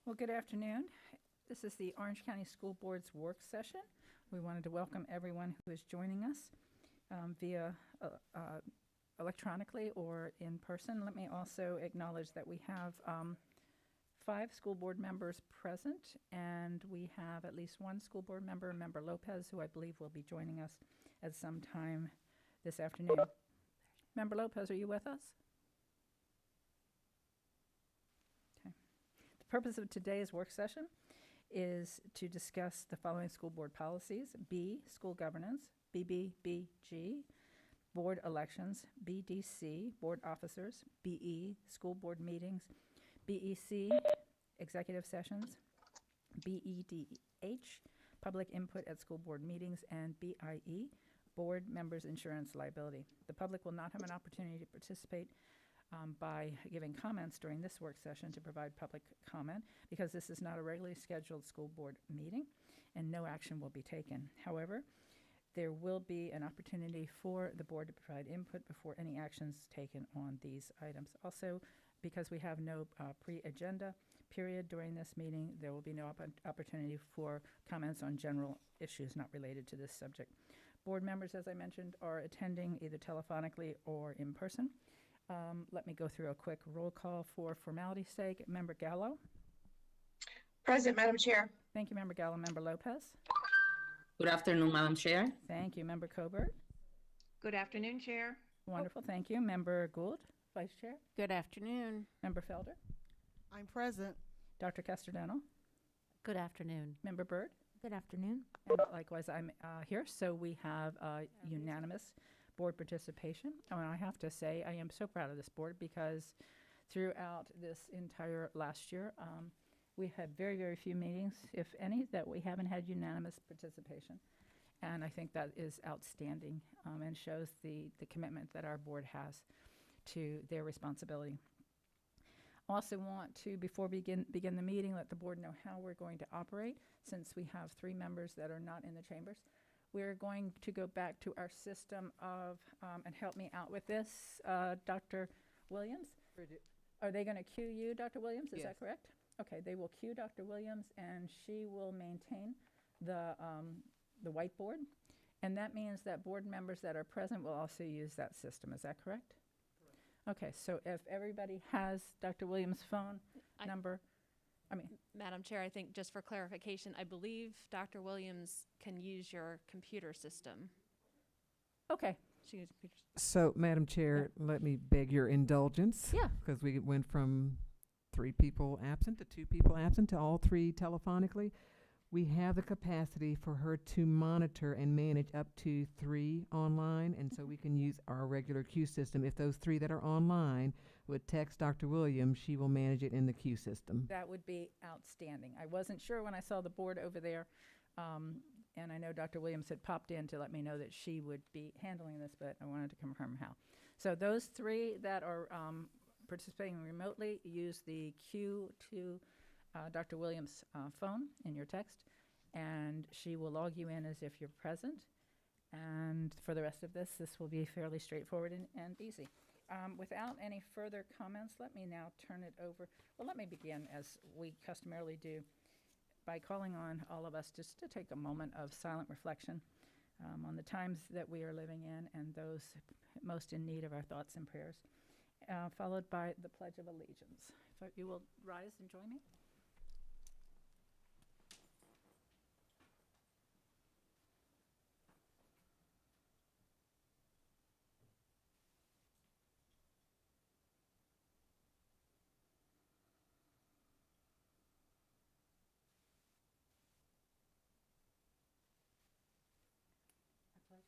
Well, good afternoon. This is the Orange County School Board's work session. We wanted to welcome everyone who is joining us via electronically or in person. Let me also acknowledge that we have 5 school board members present, and we have at least one school board member, Member Lopez, who I believe will be joining us at some time this afternoon. Member Lopez, are you with us? Okay. The purpose of today's work session is to discuss the following school board policies: B, school governance; BBBG, board elections; BDC, board officers; BE, school board meetings; BEC, executive sessions; BEDH, public input at school board meetings; and BIE, board members' insurance liability. The public will not have an opportunity to participate by giving comments during this work session to provide public comment, because this is not a regularly scheduled school board meeting and no action will be taken. However, there will be an opportunity for the board to provide input before any actions taken on these items. Also, because we have no pre-agenda period during this meeting, there will be no opportunity for comments on general issues not related to this subject. Board members, as I mentioned, are attending either telephonically or in person. Let me go through a quick roll call for formality's sake. Member Gallo. Present, Madam Chair. Thank you, Member Gallo. Member Lopez. Good afternoon, Madam Chair. Thank you, Member Cobert. Good afternoon, Chair. Wonderful, thank you. Member Gould, Vice Chair. Good afternoon. Member Felder. I'm present. Dr. Castellano. Good afternoon. Member Byrd. Good afternoon. And likewise, I'm here. So we have unanimous board participation. And I have to say, I am so proud of this board, because throughout this entire last year, we had very, very few meetings, if any, that we haven't had unanimous participation. And I think that is outstanding and shows the commitment that our board has to their responsibility. Also want to, before we begin the meeting, let the board know how we're going to operate, since we have 3 members that are not in the chambers. We're going to go back to our system of, and help me out with this, Dr. Williams. Are they going to cue you, Dr. Williams? Is that correct? Okay, they will cue Dr. Williams, and she will maintain the whiteboard. And that means that board members that are present will also use that system. Is that correct? Okay, so if everybody has Dr. Williams' phone number, Madam Chair, I think just for clarification, I believe Dr. Williams can use your computer system. Okay. She uses computer system. So, Madam Chair, let me beg your indulgence. Yeah. Because we went from 3 people absent to 2 people absent to all 3 telephonically. We have the capacity for her to monitor and manage up to 3 online, and so we can use our regular queue system. If those 3 that are online would text Dr. Williams, she will manage it in the queue system. That would be outstanding. I wasn't sure when I saw the board over there, and I know Dr. Williams had popped in to let me know that she would be handling this, but I wanted to confirm how. So those 3 that are participating remotely, use the Q2 Dr. Williams' phone in your text, and she will log you in as if you're present. And for the rest of this will be fairly straightforward and easy. Without any further comments, let me now turn it over. Well, let me begin, as we customarily do, by calling on all of us just to take a moment of silent reflection on the times that we are living in and those most in need of our thoughts and prayers, followed by the Pledge of Allegiance. If you will rise and join me.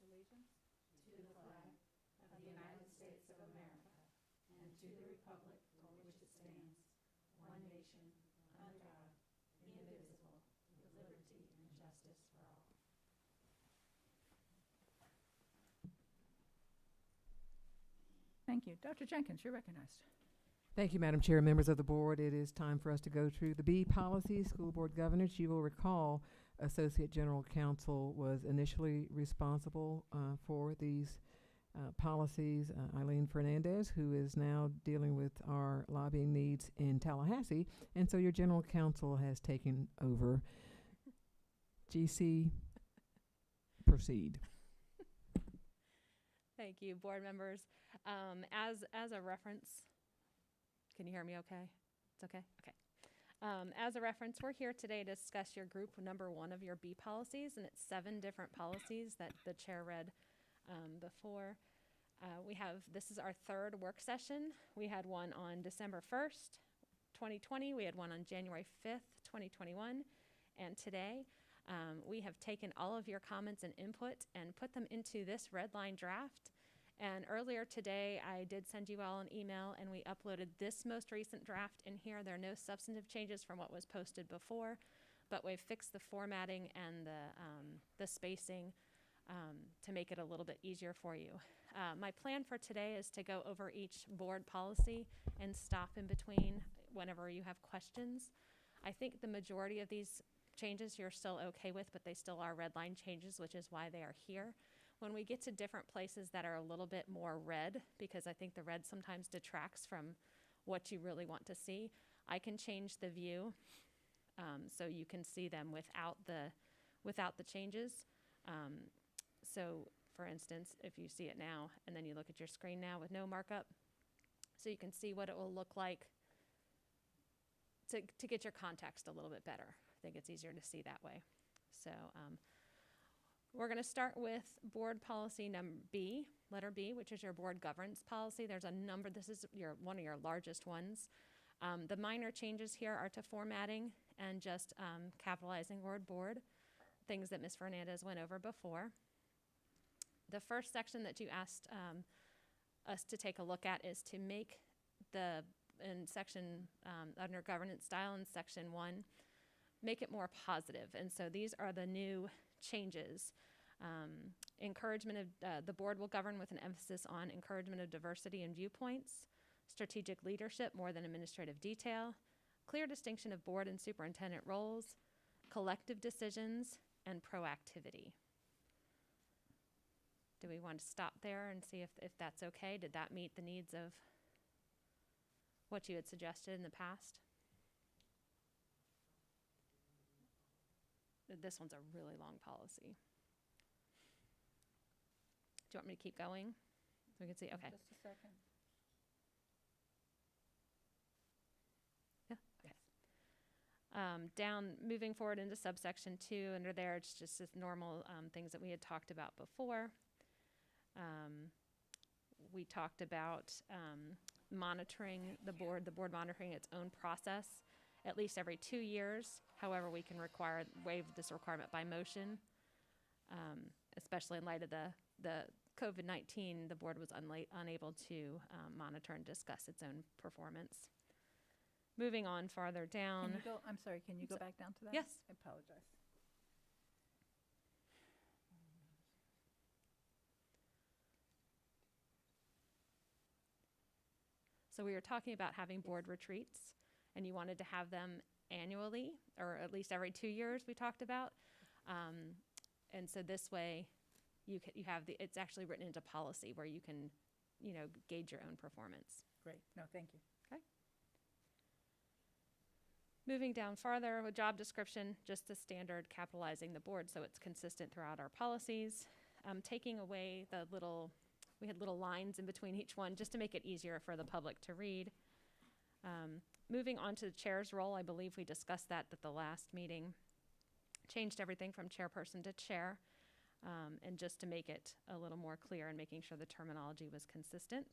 Allegiance to the flag of the United States of America and to the republic for which it stands, one nation, under God, indivisible, with liberty and justice for all. Thank you. Dr. Jenkins, you're recognized. Thank you, Madam Chair, members of the board. It is time for us to go through the B policy, school board governance. You will recall Associate General Counsel was initially responsible for these policies, Eileen Fernandez, who is now dealing with our lobbying needs in Tallahassee. And so your general counsel has taken over. GC, proceed. Thank you, board members. As a reference, can you hear me okay? It's okay? Okay. As a reference, we're here today to discuss your group number 1 of your B policies, and it's 7 different policies that the chair read before. This is our 3rd work session. We had one on December 1st, 2020. We had one on January 5th, 2021. And today, we have taken all of your comments and input and put them into this red line draft. And earlier today, I did send you all an email, and we uploaded this most recent draft in here. There are no substantive changes from what was posted before, but we've fixed the formatting and the spacing to make it a little bit easier for you. My plan for today is to go over each board policy and stop in between whenever you have questions. I think the majority of these changes you're still okay with, but they still are red line changes, which is why they are here. When we get to different places that are a little bit more red, because I think the red sometimes detracts from what you really want to see, I can change the view so you can see them without the changes. So for instance, if you see it now and then you look at your screen now with no markup, so you can see what it will look like to get your context a little bit better. I think it's easier to see that way. So we're going to start with board policy number B, letter B, which is your board governance policy. There's a number. This is one of your largest ones. The minor changes here are to formatting and just capitalizing word board, things that Ms. Fernandez went over before. The first section that you asked us to take a look at is to make in section under governance style in section 1, make it more positive. And so these are the new changes. Encouragement of the board will govern with an emphasis on encouragement of diversity and viewpoints, strategic leadership more than administrative detail, clear distinction of board and superintendent roles, collective decisions, and proactivity. Do we want to stop there and see if that's okay? Did that meet the needs of what you had suggested in the past? This one's a really long policy. Do you want me to keep going? So we can see, okay. Just a second. Yeah, okay. Down, moving forward into subsection 2, under there, it's just this normal things that we had talked about before. We talked about monitoring the board monitoring its own process at least every 2 years. However, we can waive this requirement by motion, especially in light of the COVID-19. The board was unable to monitor and discuss its own performance. Moving on farther down. I'm sorry, can you go back down to that? Yes. I apologize. So we were talking about having board retreats, and you wanted to have them annually, or at least every 2 years we talked about. And so this way, you have it's actually written into policy where you can, gauge your own performance. Great. No, thank you. Okay. Moving down farther, with job description, just the standard capitalizing the board so it's consistent throughout our policies. Taking away we had little lines in between each one just to make it easier for the public to read. Moving on to the chair's role, I believe we discussed that at the last meeting. Changed everything from chairperson to chair, and just to make it a little more clear and making sure the terminology was consistent.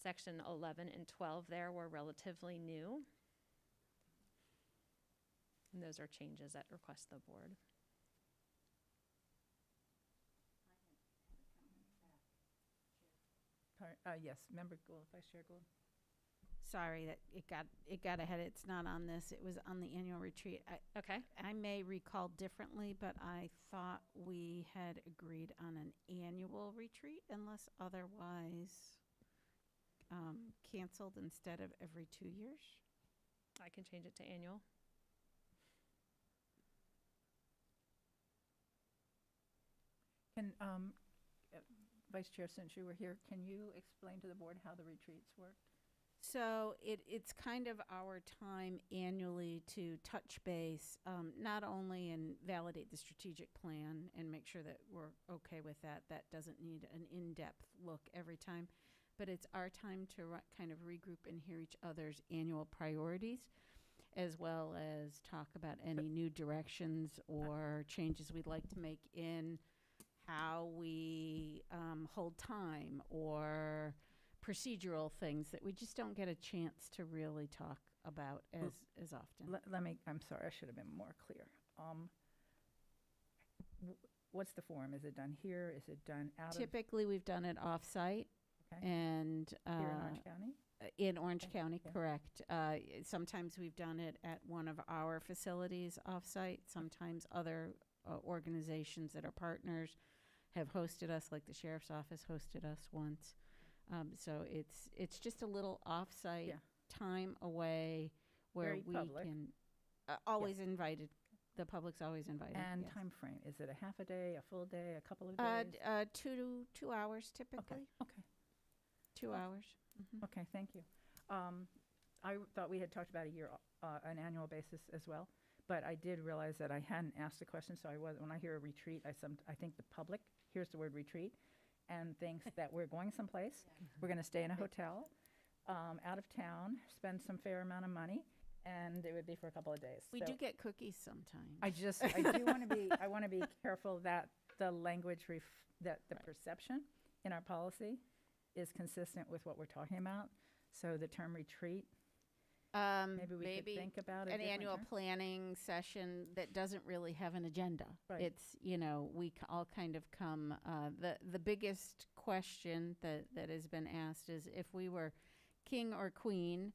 Section 11 and 12 there were relatively new. And those are changes at request of the board. Yes, member Gould, Vice Chair Gould. Sorry that it got ahead. It's not on this. It was on the annual retreat. Okay. I may recall differently, but I thought we had agreed on an annual retreat unless otherwise canceled instead of every 2 years. I can change it to annual. Can, Vice Chair, since you were here, can you explain to the board how the retreats work? So it's kind of our time annually to touch base, not only and validate the strategic plan and make sure that we're okay with that. That doesn't need an in-depth look every time, but it's our time to kind of regroup and hear each other's annual priorities, as well as talk about any new directions or changes we'd like to make in how we hold time or procedural things that we just don't get a chance to really talk about as often. Let me, I'm sorry, I should have been more clear. What's the form? Is it done here? Is it done out of Typically, we've done it off-site Okay. and here in Orange County? in Orange Okay, County, yeah. correct. Sometimes we've done it at one of our facilities off-site. Sometimes other organizations that are partners have hosted us, like the Sheriff's Office hosted us once. So it's just a little off-site Yeah. time away where Very we public. can, always invited. The public's always invited. And yes. time frame, is it a half a day, a full day, a couple of days? 2 hours typically. Okay, 2 hours. Mhm. okay, thank you. I thought we had talked about a year, an annual basis as well, but I did realize that I hadn't asked the question, so when I hear a retreat, I think the public hears the word retreat and thinks that we're going someplace, we're gonna stay in a hotel, out of town, spend some fair amount of money, and it would be for a couple of days. We So do get cookies sometimes. I do want to be careful that the language, that the perception in our policy is consistent with what we're talking about. So the term retreat, maybe we could think about a an different annual term. planning session that doesn't really have an agenda. Right. It's, we all kind of come, the biggest question that has been asked is if we were king or queen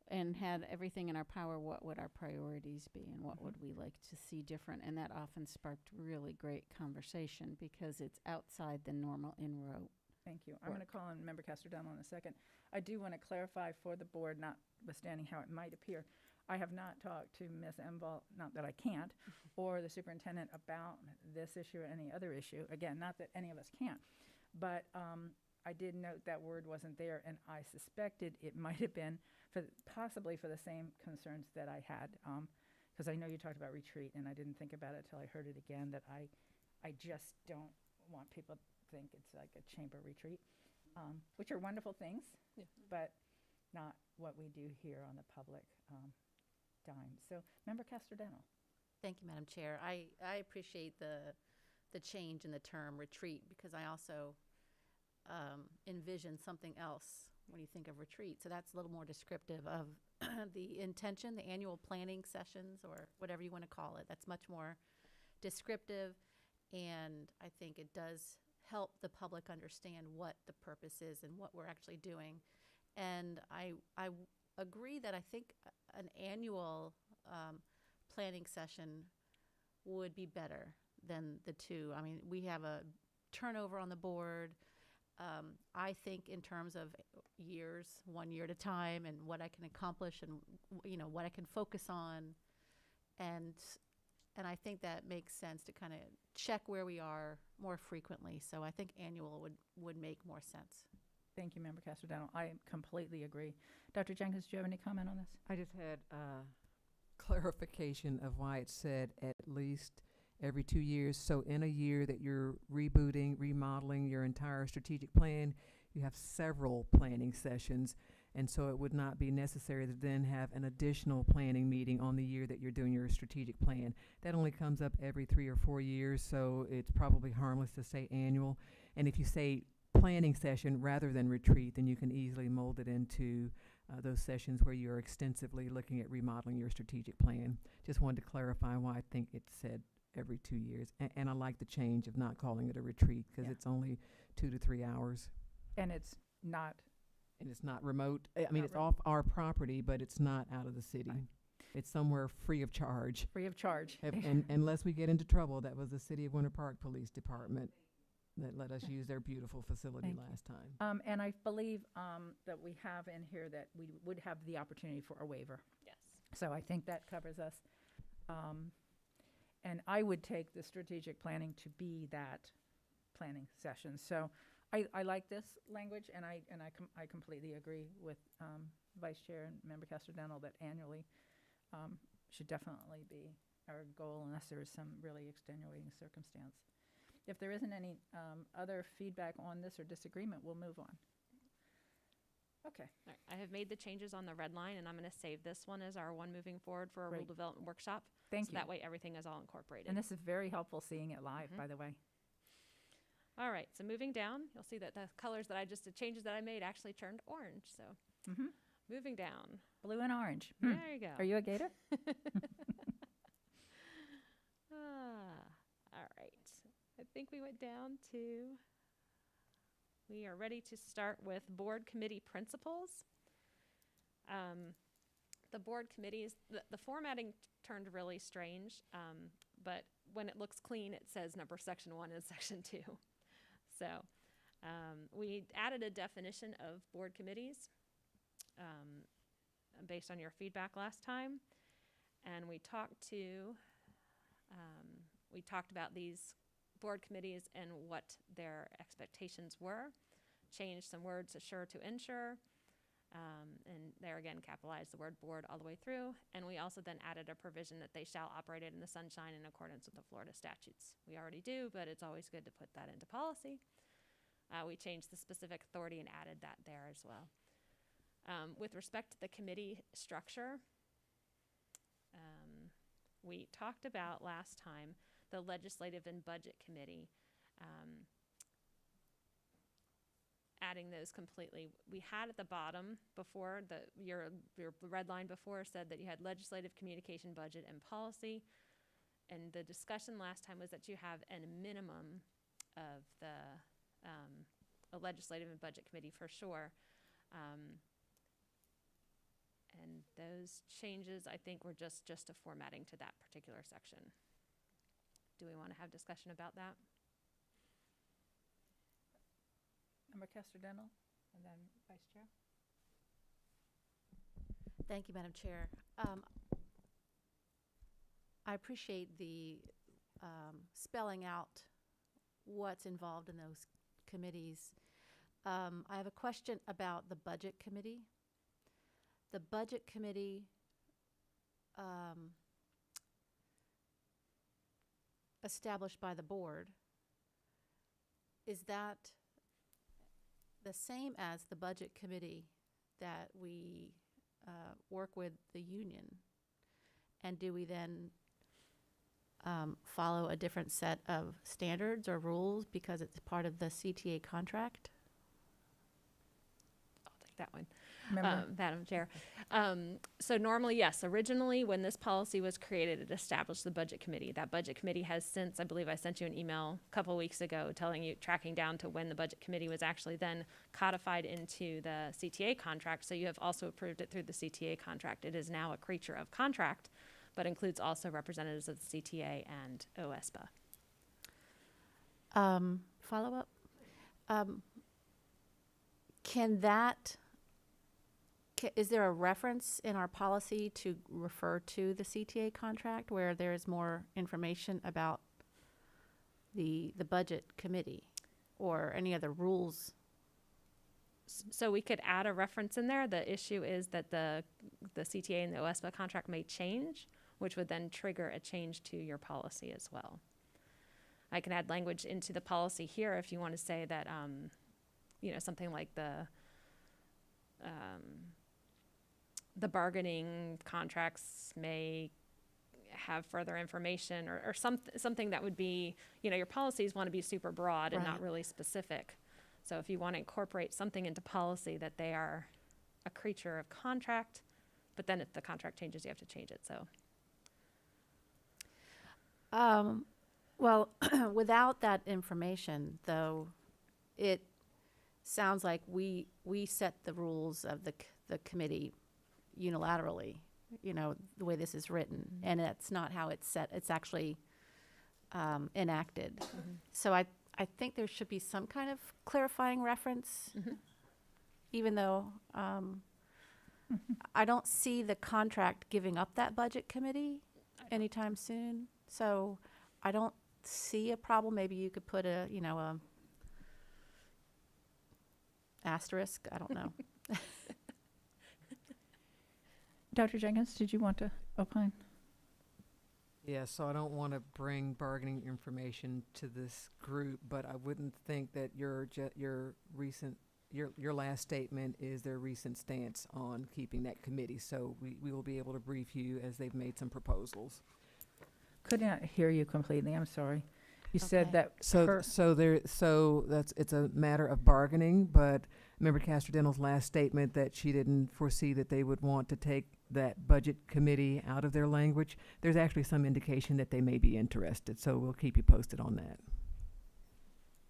and had everything in our power, what would our priorities be and what would we like to see different? And that often sparked really great conversation because it's outside the normal in-row. Thank you. I'm going to call on Member Casterdown in a second. I do want to clarify for the board, notwithstanding how it might appear, I have not talked to Ms. Emval, not that I can't, or the superintendent about this issue or any other issue. Again, not that any of us can't, but I did note that word wasn't there, and I suspected it might have been possibly for the same concerns that I had, because I know you talked about retreat, and I didn't think about it till I heard it again, that I just don't want people to think it's like a chamber retreat, which are wonderful things, but not what we do here on the public dime. So, Member Casterdental. Thank you, Madam Chair. I appreciate the change in the term retreat because I also envision something else when you think of retreat. So that's a little more descriptive of the intention, the annual planning sessions, or whatever you want to call it. That's much more descriptive, and I think it does help the public understand what the purpose is and what we're actually doing. And I agree that I think an annual planning session would be better than the two. I mean, we have a turnover on the board. I think in terms of years, 1 year at a time, and what I can accomplish, and what I can focus on, and I think that makes sense to kind of check where we are more frequently. So I think annual would make more sense. Thank you, Member Casterdental. I completely agree. Dr. Jenkins, do you have any comment on this? I just had clarification of why it said at least every 2 years. So in a year that you're rebooting, remodeling your entire strategic plan, you have several planning sessions. And so it would not be necessary to then have an additional planning meeting on the year that you're doing your strategic plan. That only comes up every 3 or 4 years, so it's probably harmless to say annual. And if you say planning session rather than retreat, then you can easily mold it into those sessions where you're extensively looking at remodeling your strategic plan. Just wanted to clarify why I think it said every 2 years. And I like the change of not calling it a retreat because Yeah. it's only 2 to 3 hours. And it's not, And it's not remote. I mean, Not it's off our property, but it's not out of the city. Right. It's somewhere free of charge. free of charge. And unless we get into trouble, that was the City of Winter Park Police Department that let us use their beautiful facility Thank you. last time. And I believe that we have in here that we would have the opportunity for a waiver. Yes. So I think that covers us. And I would take the strategic planning to be that planning sessions. So I like this language, and I completely agree with Vice Chair and Member Castellano that annually should definitely be our goal unless there is some really extenuating circumstance. If there isn't any other feedback on this or disagreement, we'll move on. Okay. All right, I have made the changes on the red line, and I'm going to save this one as our one moving forward for a rule Great. development workshop. Thank So you. that way everything is all incorporated. And this is very helpful seeing it live, Mhm. by the way. All right, so moving down, you'll see that the colors that the changes that I made actually turned orange. So Mm-hmm. moving down. Blue and orange. There you go. Are you a gator? All right. I think we went down to, we are ready to start with board committee principles. The board committees, the formatting turned really strange, but when it looks clean, it says number section 1 and section 2. So we added a definition of board committees based on your feedback last time. And we talked about these board committees and what their expectations were, changed some words, assure to ensure, and there again capitalized the word board all the way through. And we also then added a provision that they shall operate in the sunshine in accordance with the Florida statutes. We already do, but it's always good to put that into policy. We changed the specific authority and added that there as well. With respect to the committee structure, we talked about last time the legislative and budget committee, adding those completely. We had at the bottom before, your red line before said that you had legislative, communication, budget, and policy. And the discussion last time was that you have a minimum of a legislative and budget committee for sure. And those changes, I think, were just a formatting to that particular section. Do we want to have discussion about that? Member Castellano, and then Vice Chair. Thank you, Madam Chair. I appreciate the spelling out what's involved in those committees. I have a question about the Budget Committee. The Budget Committee established by the board, is that the same as the Budget Committee that we work with the union? And do we then follow a different set of standards or rules because it's part of the CTA contract? I'll take that one. Member, Madam Chair. So normally, yes, originally when this policy was created, it established the budget committee. That budget committee has since, I believe I sent you an email a couple weeks ago tracking down to when the budget committee was actually then codified into the CTA contract. So you have also approved it through the CTA contract. It is now a creature of contract, but includes also representatives of the CTA and OSPA. Follow-up? Is there a reference in our policy to refer to the CTA contract where there is more information about the budget committee or any other rules? So we could add a reference in there. The issue is that the CTA and the OSPA contract may change, which would then trigger a change to your policy as well. I can add language into the policy here if you want to say that, something like the bargaining contracts may have further information or something that would be, your policies want to be super broad and not Right. really specific. So if you want to incorporate something into policy that they are a creature of contract, but then if the contract changes, you have to change it, so. Well, without that information, though, it sounds like we set the rules of the committee unilaterally, the way this is written, and it's not how it's set. It's actually enacted. So I think there should be some kind of clarifying reference, even though I don't see the contract giving up that budget committee anytime soon. So I don't see a problem. Maybe you could put a, a asterisk, I don't know. Dr. Jenkins, did you want to opine? Yeah, so I don't want to bring bargaining information to this group, but I wouldn't think that your last statement is their recent stance on keeping that committee. So we will be able to brief you as they've made some proposals. Could not hear you completely. I'm sorry. You said Okay. that It's a matter of bargaining, but Member Castro-Dental's last statement that she didn't foresee that they would want to take that budget committee out of their language. There's actually some indication that they may be interested, so we'll keep you posted on that.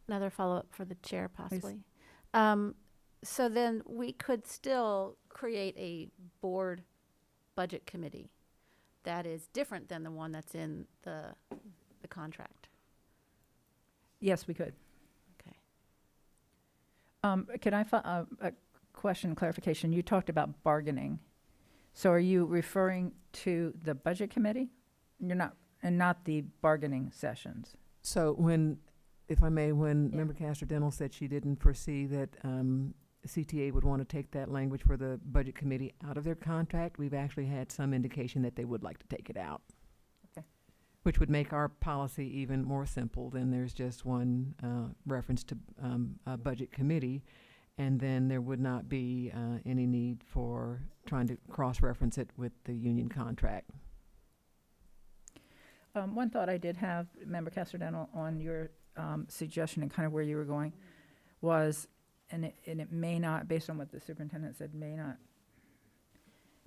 Another follow-up for the chair, possibly. So then we could still create a board budget committee that is different than the one that's in the contract. yes, we could. Okay. Can I a question clarification? You talked about bargaining. So are you referring to the budget committee? You're not, and not the bargaining sessions? So if I may, when Yeah. Member Castro-Dental said she didn't foresee that CTA would want to take that language for the budget committee out of their contract, we've actually had some indication that they would like to take it out. Okay. Which would make our policy even more simple. Then there's just one reference to a budget committee, and then there would not be any need for trying to cross-reference it with the union contract. One thought I did have, Member Castro-Dental, on your suggestion and kind of where you were going was, and it may not, based on what the superintendent said, may not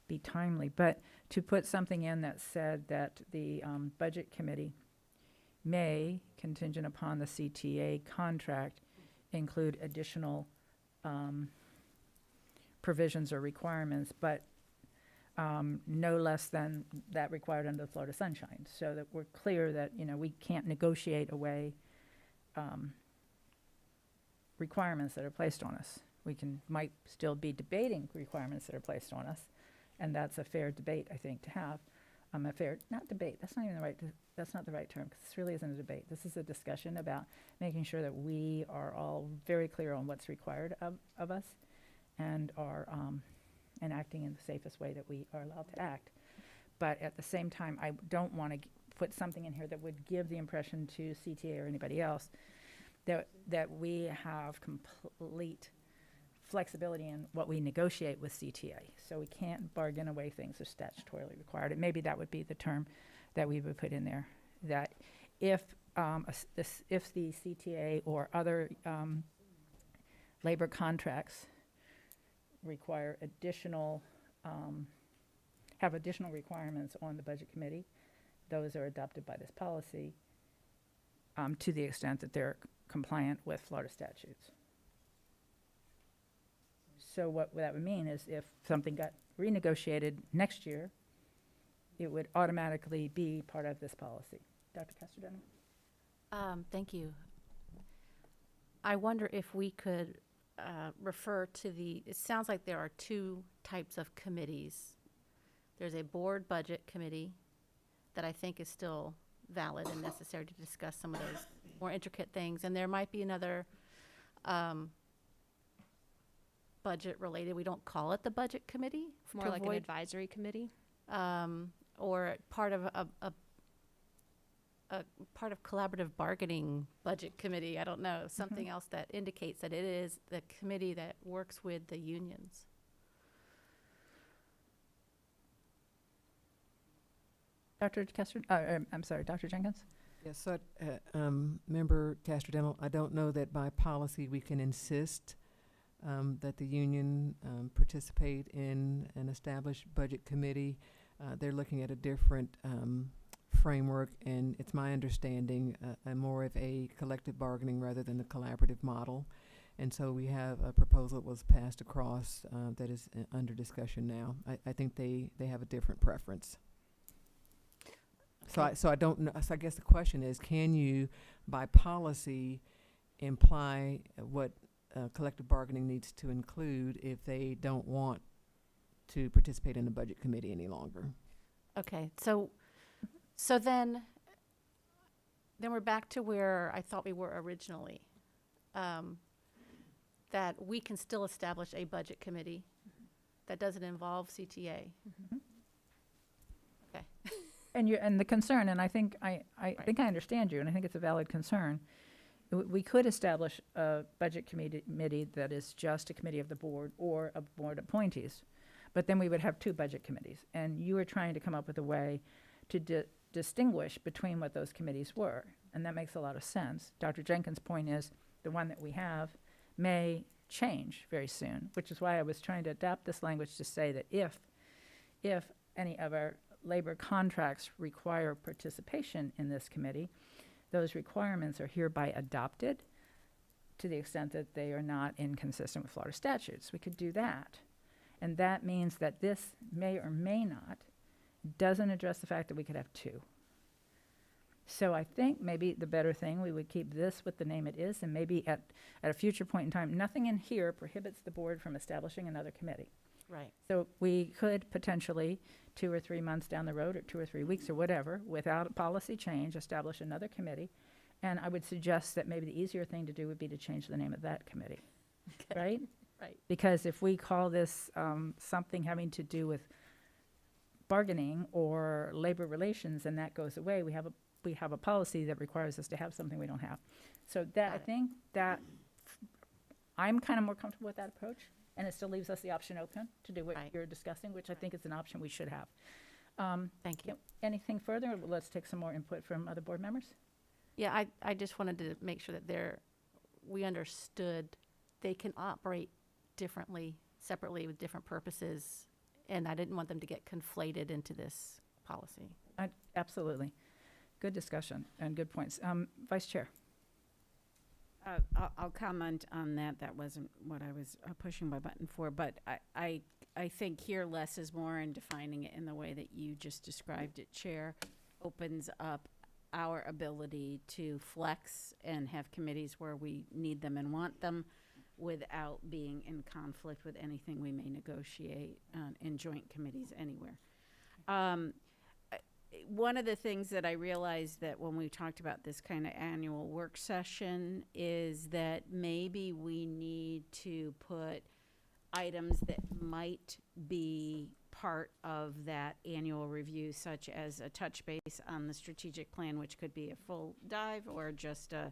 be timely, but to put something in that said that the budget committee may, contingent upon the CTA contract, include additional provisions or requirements, but no less than that required under the Florida Sunshine, so that we're clear that, we can't negotiate away requirements that are placed on us. We might still be debating requirements that are placed on us, and that's a fair debate, I think, to have. Not debate, that's not the right term, because this really isn't a debate. This is a discussion about making sure that we are all very clear on what's required of us and are and acting in the safest way that we are allowed to act. But at the same time, I don't want to put something in here that would give the impression to CTA or anybody else that we have complete flexibility in what we negotiate with CTA. So we can't bargain away things that are statutorily required. And maybe that would be the term that we would put in there, that if the CTA or other labor contracts require have additional requirements on the budget committee, those are adopted by this policy to the extent that they're compliant with Florida statutes. So what that would mean is if something got renegotiated next year, it would automatically be part of this policy. Dr. Castro-Dental? Thank you. I wonder if we could refer to it sounds like there are two types of committees. There's a board budget committee that I think is still valid and necessary to discuss some of those more intricate things. And there might be another budget related, we don't call it the budget committee. More to like an avoid, advisory committee? or part of a part of collaborative bargaining budget committee. I don't know, something else that indicates that it is the committee that works with the unions. Dr. I'm sorry, Dr. Jenkins? Yes, so, Member Castro-Dental, I don't know that by policy we can insist that the union participate in an established budget committee. They're looking at a different framework, and it's my understanding more of a collective bargaining rather than the collaborative model. And so we have a proposal that was passed across that is under discussion now. I think they have a different preference. So I don't know. So I guess the question is, can you, by policy, imply what collective bargaining needs to include if they don't want to participate in the budget committee any longer? Okay, so then then we're back to where I thought we were originally. That we can still establish a budget committee that doesn't involve CTA. Okay. And the concern, and I think I think I understand you, and I think it's a valid concern. We could establish a budget committee that is just a committee of the board or a board appointees, but then we would have two budget committees. And you were trying to come up with a way to distinguish between what those committees were, and that makes a lot of sense. Dr. Jenkins' point is the one that we have may change very soon, which is why I was trying to adapt this language to say that if any of our labor contracts require participation in this committee, those requirements are hereby adopted to the extent that they are not inconsistent with Florida statutes. We could do that. And that means that this may or may not doesn't address the fact that we could have two. So I think maybe the better thing, we would keep this with the name it is, and maybe at a future point in time, nothing in here prohibits the board from establishing another committee. Right. So we could potentially, 2 or 3 months down the road, or 2 or 3 weeks or whatever, without a policy change, establish another committee. And I would suggest that maybe the easier thing to do would be to change the name of that committee, right? Right. Because if we call this something having to do with bargaining or labor relations, and that goes away, we have a policy that requires us to have something we don't have. So that, I think that I'm kind of more comfortable with that approach, and it still leaves us the option open to do what Right. you're discussing, which I think is an option we should have. Thank you. Anything further? Let's take some more input from other board members. Yeah, I just wanted to make sure that we understood they can operate differently, separately with different purposes, and I didn't want them to get conflated into this policy. Absolutely. Good discussion and good points. Vice Chair. I'll comment on that. That wasn't what I was pushing my button for, but I think here less is more, and defining it in the way that you just described it, Chair, opens up our ability to flex and have committees where we need them and want them without being in conflict with anything we may negotiate in joint committees anywhere. One of the things that I realized that when we talked about this kind of annual work session is that maybe we need to put items that might be part of that annual review, such as a touch base on the strategic plan, which could be a full dive or just a,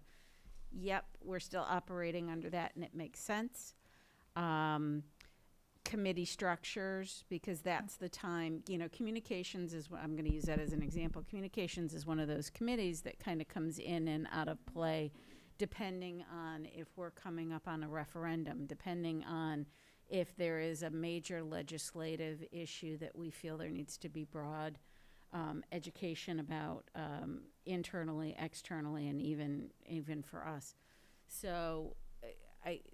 yep, we're still operating under that and it makes sense. Committee structures, because that's the time, communications is what I'm going to use that as an example. Communications is one of those committees that kind of comes in and out of play depending on if we're coming up on a referendum, depending on if there is a major legislative issue that we feel there needs to be broad education about internally, externally, and even for us. So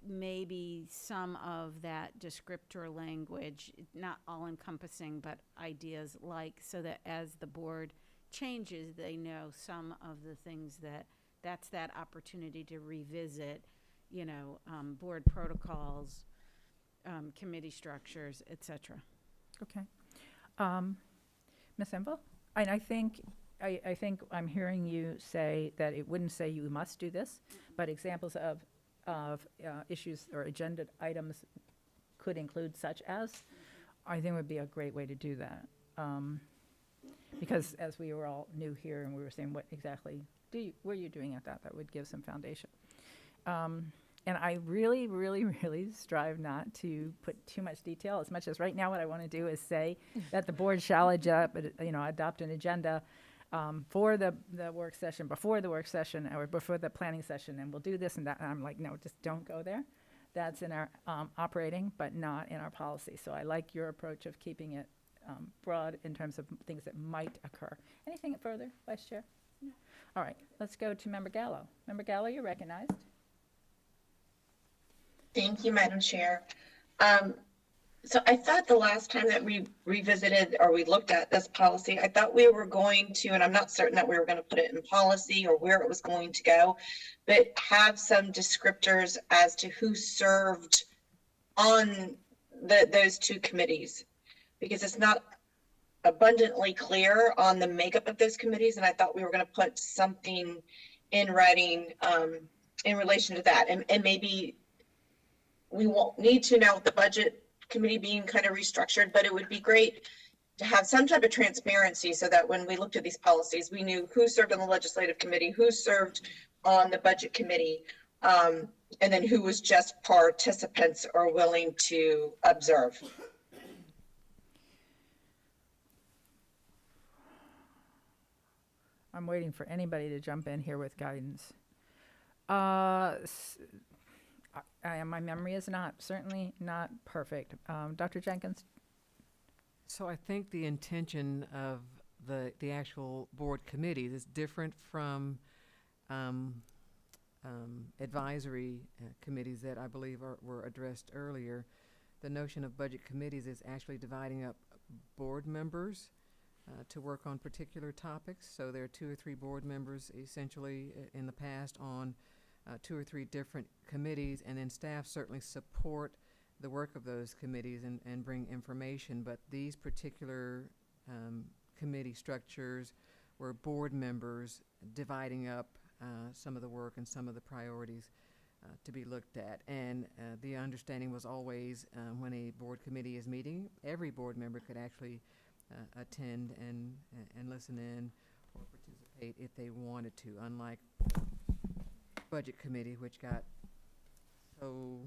maybe some of that descriptor language, not all encompassing, but ideas like, so that as the board changes, they know some of the things that's that opportunity to revisit, board protocols, committee structures, et cetera. Okay. Ms. Enville? And I think I'm hearing you say that it wouldn't say you must do this, but examples of issues or agenda items could include such as, I think would be a great way to do that. Because as we were all new here and we were saying what exactly were you doing at that would give some foundation. And I really, really, really strive not to put too much detail, as much as right now what I want to do is say that the board shall adopt an agenda for the work session, before the work session, or before the planning session, and we'll do this and that. And I'm like, no, just don't go there. That's in our operating, but not in our policy. So I like your approach of keeping it broad in terms of things that might occur. Anything further, Vice Chair? No. All right, let's go to Member Gallo. Member Gallo, you're recognized. Thank you, Madam Chair. So I thought the last time that we revisited or we looked at this policy, I thought we were going to, and I'm not certain that we were going to put it in policy or where it was going to go, but have some descriptors as to who served on those two committees, because it's not abundantly clear on the makeup of those committees, and I thought we were gonna put something in writing, in relation to that, and maybe we won't need to now with the budget committee being kind of restructured, but it would be great to have some type of transparency so that when we looked at these policies, we knew who served on the legislative committee, who served on the budget committee, and then who was just participants or willing to observe. I'm waiting for anybody to jump in here with guidance. My memory is certainly not perfect. Dr. Jenkins? So I think the intention of the actual board committees is different from advisory committees that I believe were addressed earlier. The notion of budget committees is actually dividing up board members to work on particular topics. So there are 2 or 3 board members essentially in the past on 2 or 3 different committees, and then staff certainly support the work of those committees and bring information. But these particular committee structures were board members dividing up some of the work and some of the priorities to be looked at. And the understanding was always when a board committee is meeting, every board member could actually attend and listen in or participate if they wanted to, unlike budget committee, which got so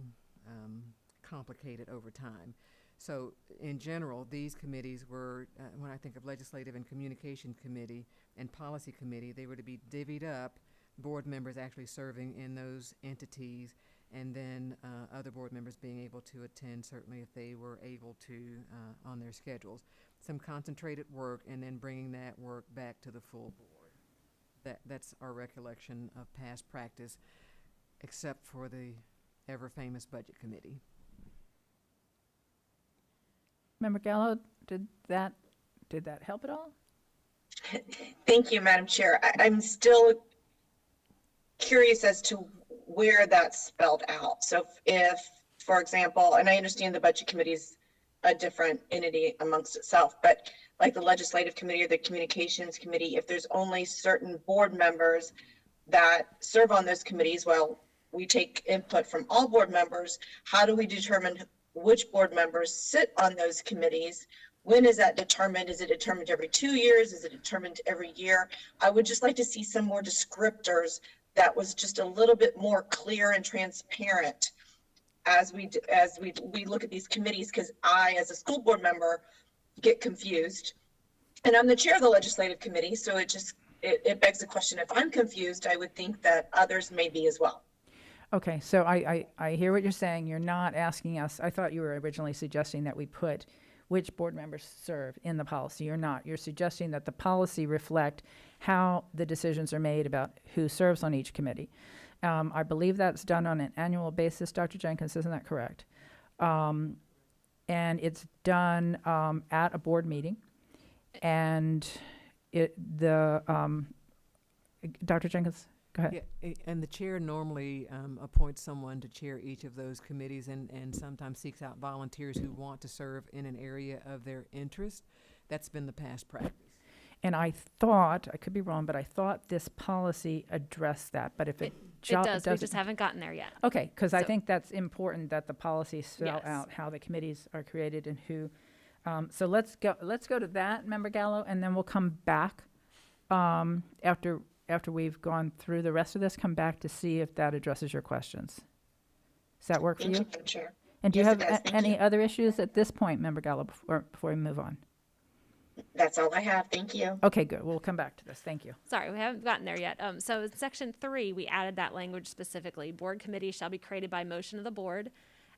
complicated over time. So in general, these committees were, when I think of legislative and communication committee and policy committee, they were to be divvied up, board members actually serving in those entities, and then other board members being able to attend, certainly if they were able to on their schedules. Some concentrated work, and then bringing that work back to the full board. That's our recollection of past practice, except for the ever-famous budget committee. Member Gallo, did that help at all? Thank you, Madam Chair. I'm still curious as to where that's spelled out. So if, for example, and I understand the budget committee is a different entity amongst itself, but like the legislative committee or the communications committee, if there's only certain board members that serve on those committees, well, we take input from all board members. How do we determine which board members sit on those committees? When is that determined? Is it determined every 2 years? Is it determined every year? I would just like to see some more descriptors that was just a little bit more clear and transparent as we look at these committees, because I, as a school board member, get confused. And I'm the chair of the legislative committee, so it begs the question, if I'm confused, I would think that others may be as well. Okay, so I hear what you're saying. You're not asking us, I thought you were originally suggesting that we put which board members serve in the policy. You're not. You're suggesting that the policy reflect how the decisions are made about who serves on each committee. I believe that's done on an annual basis, Dr. Jenkins, isn't that correct? And it's done at a board meeting. And Dr. Jenkins, go ahead. Yeah, and the chair normally appoints someone to chair each of those committees and sometimes seeks out volunteers who want to serve in an area of their interest. That's been the past practice. And I thought, I could be wrong, but I thought this policy addressed that. But if it does, we just haven't gotten there yet. Okay, because I So- think that's important that the policy spell Yes. out how the committees are created and who. So let's go to that, Member Gallo, and then we'll come back after we've gone through the rest of this, come back to see if that addresses your questions. Does that work for Thank you? you, Madam Chair. And do you Yes, have it does. Thank any you. other issues at this point, Member Gallo, before we move on? That's all I have. Thank you. Okay, good. We'll come back to this. Thank you. Sorry, we haven't gotten there yet. So in section 3, we added that language specifically. Board committees shall be created by motion of the board.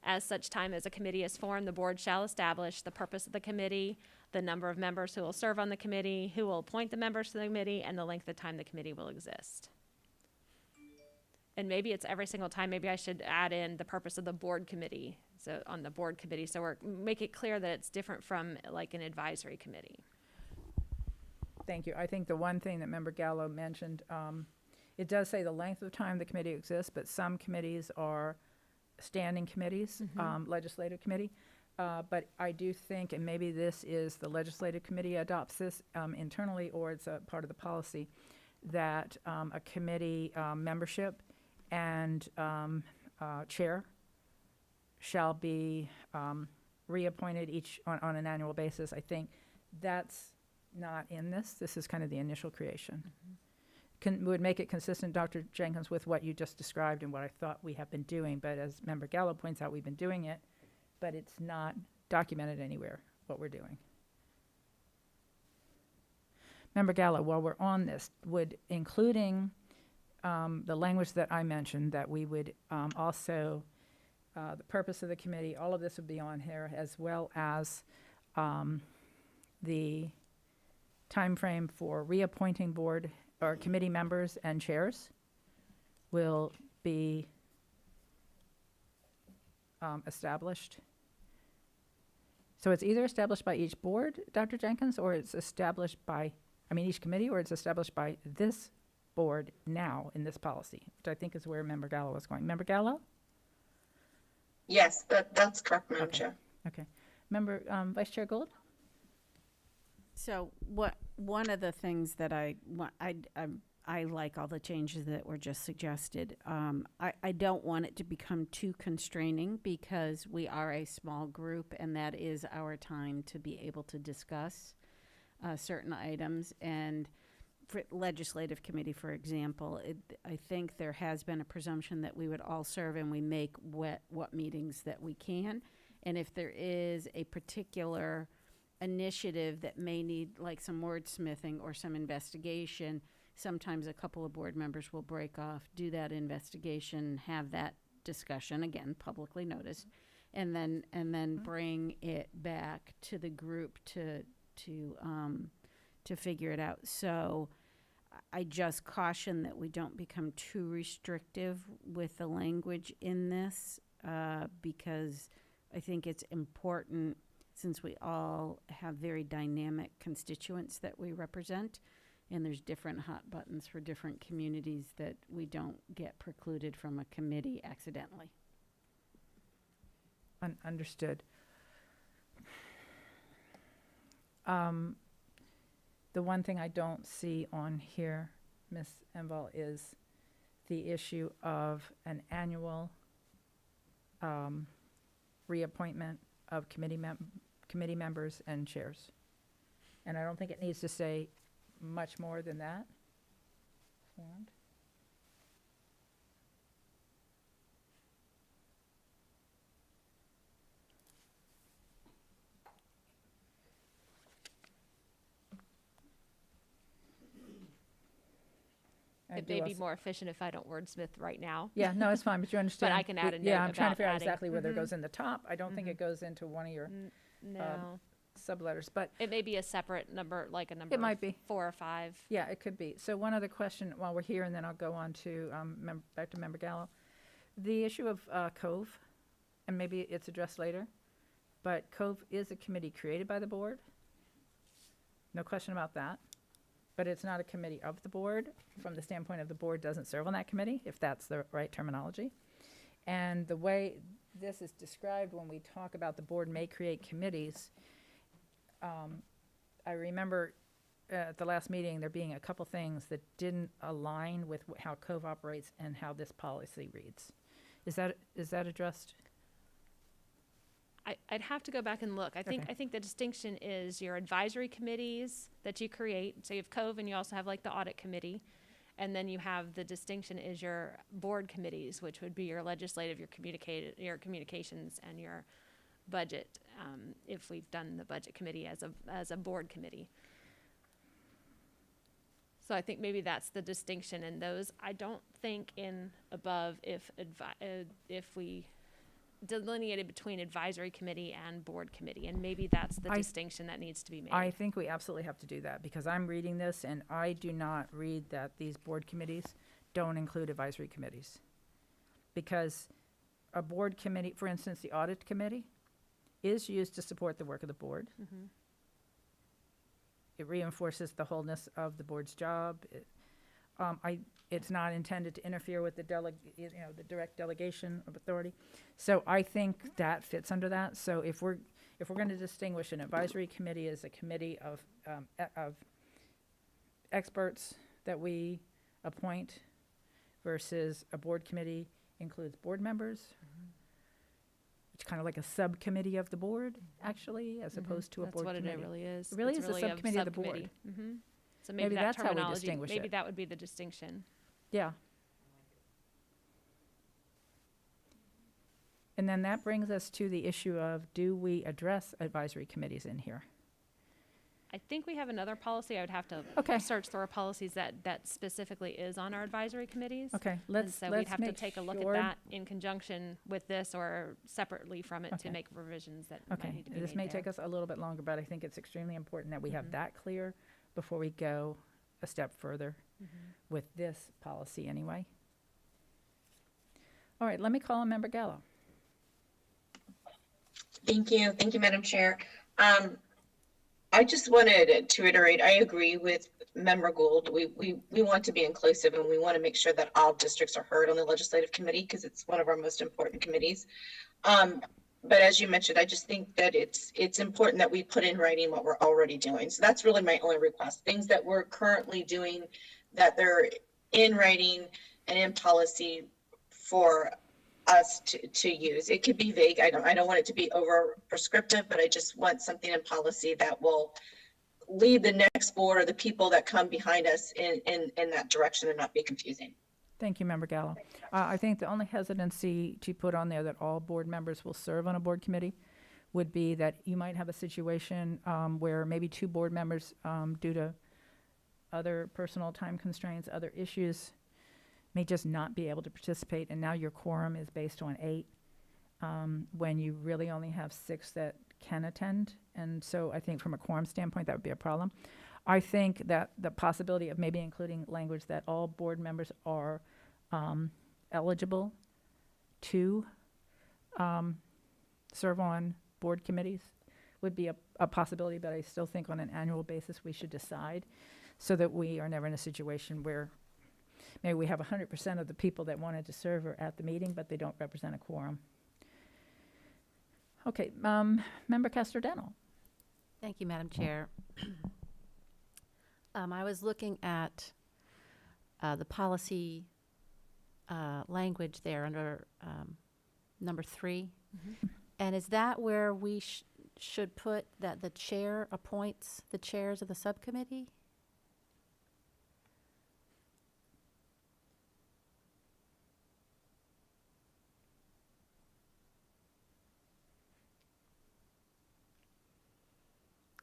As such time as a committee is formed, the board shall establish the purpose of the committee, the number of members who will serve on the committee, who will appoint the members to the committee, and the length of time the committee will exist. And maybe it's every single time. Maybe I should add in the purpose of the board committee. So on the board committee, so make it clear that it's different from like an advisory committee. Thank you. I think the one thing that Member Gallo mentioned, it does say the length of time the committee exists, but some committees are standing committees, legislative committee. But I do think, and maybe this is the legislative committee adopts this internally, or it's a part of the policy, that a committee membership and chair shall be reappointed each on an annual basis. I think that's not in this. This is kind of the initial creation. Would make it consistent, Dr. Jenkins, with what you just described and what I thought we have been doing. But as Member Gallo points out, we've been doing it, but it's not documented anywhere what we're doing. Member Gallo, while we're on this, would including the language that I mentioned, that we would also, the purpose of the committee, all of this would be on here, as well as the timeframe for reappointing board or committee members and chairs will be established. So it's either established by each board, Dr. Jenkins, or it's established by, each committee, or it's established by this board now in this policy, which I think is where Member Gallo was going. Member Gallo? Yes, that's correct, Madam Okay. Chair. Okay. Member Vice Chair Gould? So one of the things that I like all the changes that were just suggested. I don't want it to become too constraining because we are a small group and that is our time to be able to discuss certain items. And for legislative committee, for example, I think there has been a presumption that we would all serve and we make what meetings that we can. And if there is a particular initiative that may need like some wordsmithing or some investigation, sometimes a couple of board members will break off, do that investigation, have that discussion, again, publicly noticed, and then bring it back to the group to figure it out. So I just caution that we don't become too restrictive with the language in this, because I think it's important, since we all have very dynamic constituents that we represent, and there's different hot buttons for different communities, that we don't get precluded from a committee accidentally. Understood. The one thing I don't see on here, Ms. Enval, is the issue of an annual reappointment of committee members and chairs. And I don't think it needs to say much more than that. Formed. I It do may be also- more efficient if I don't wordsmith right now. Yeah, no, it's fine, but you understand. I can add a Yeah, note I'm trying to about figure out adding- exactly whether it Mhm. goes in the top. I don't think it goes into one of your No, subletters, but it may be a separate number, like a number. it might be. 4 or 5. Yeah, it could be. So one other question while we're here, and then I'll go on to, back to Member Gallo. The issue of Cove, and maybe it's addressed later, but Cove is a committee created by the board. No question about that. But it's not a committee of the board, from the standpoint of the board doesn't serve on that committee, if that's the right terminology. And the way this is described when we talk about the board may create committees, I remember at the last meeting, there being a couple things that didn't align with how Cove operates and how this policy reads. Is that addressed? I'd have to go back and look. I think the distinction is your advisory committees that you create. So you have Cove, and you also have like the audit committee, and then you have the distinction is your board committees, which would be your legislative, your communications, and your budget. If we've done the budget committee as a board committee. So I think maybe that's the distinction in those. I don't think in above if we delineated between advisory committee and board committee, and maybe that's the distinction that needs to be made. I think we absolutely have to do that, because I'm reading this and I do not read that these board committees don't include advisory committees. Because a board committee, for instance, the audit committee, is used to support the work of the board. It reinforces the wholeness of the board's job. it's not intended to interfere with the the direct delegation of authority. So I think that fits under that. So if we're going to distinguish an advisory committee as a committee of experts that we appoint versus a board committee includes board members, it's kind of like a subcommittee of the board, actually, as opposed to a board committee. That's what it really is. It really It's is a subcommittee of the board. Mm-hmm. So Maybe that that's how we terminology, distinguish maybe it. that would be the distinction. Yeah. And then that brings us to the issue of, do we address advisory committees in here? I think we have another policy. I would have to Okay. search through our policies that specifically is on our advisory committees. Okay, And let's so we'd have to make take a look at sure- that in conjunction with this or separately from it Okay. to make revisions that Okay, might need to be this made may there. take us a little bit longer, but I think it's extremely important that we have Mhm. that clear before we go a step further Mhm. with this policy anyway. All right, let me call on Member Gallo. Thank you. Thank you, Madam Chair. I just wanted to reiterate, I agree with Member Gould. We want to be inclusive and we want to make sure that all districts are heard on the legislative committee because it's one of our most important committees. But as you mentioned, I just think that it's important that we put in writing what we're already doing. So that's really my only request. Things that we're currently doing, that they're in writing and in policy for us to use. It could be vague. I don't want it to be over prescriptive, but I just want something in policy that will lead the next board or the people that come behind us in that direction and not be confusing. Thank you, Member Gallo. I think the only hesitancy to put on there that all board members will serve on a board committee would be that you might have a situation where maybe two board members, due to other personal time constraints, other issues, may just not be able to participate, and now your quorum is based on 8, when you really only have 6 that can attend. And so I think from a quorum standpoint, that would be a problem. I think that the possibility of maybe including language that all board members are eligible to serve on board committees would be a possibility, but I still think on an annual basis we should decide so that we are never in a situation where maybe we have 100% of the people that wanted to serve are at the meeting, but they don't represent a quorum. Okay, Member Castor-Dental. Thank you, Madam Chair. I was looking at the policy language there under number 3. And is that where we should put that the chair appoints the chairs of the subcommittee?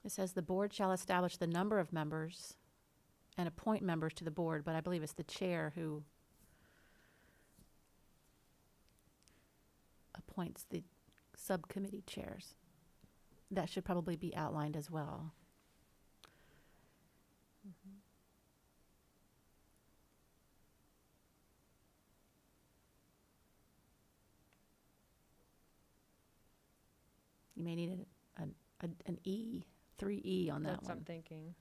It says the board shall establish the number of members and appoint members to the board, but I believe it's the chair who appoints the subcommittee chairs. That should probably be outlined as well. You may need an E, 3E on that That's what one. I'm thinking.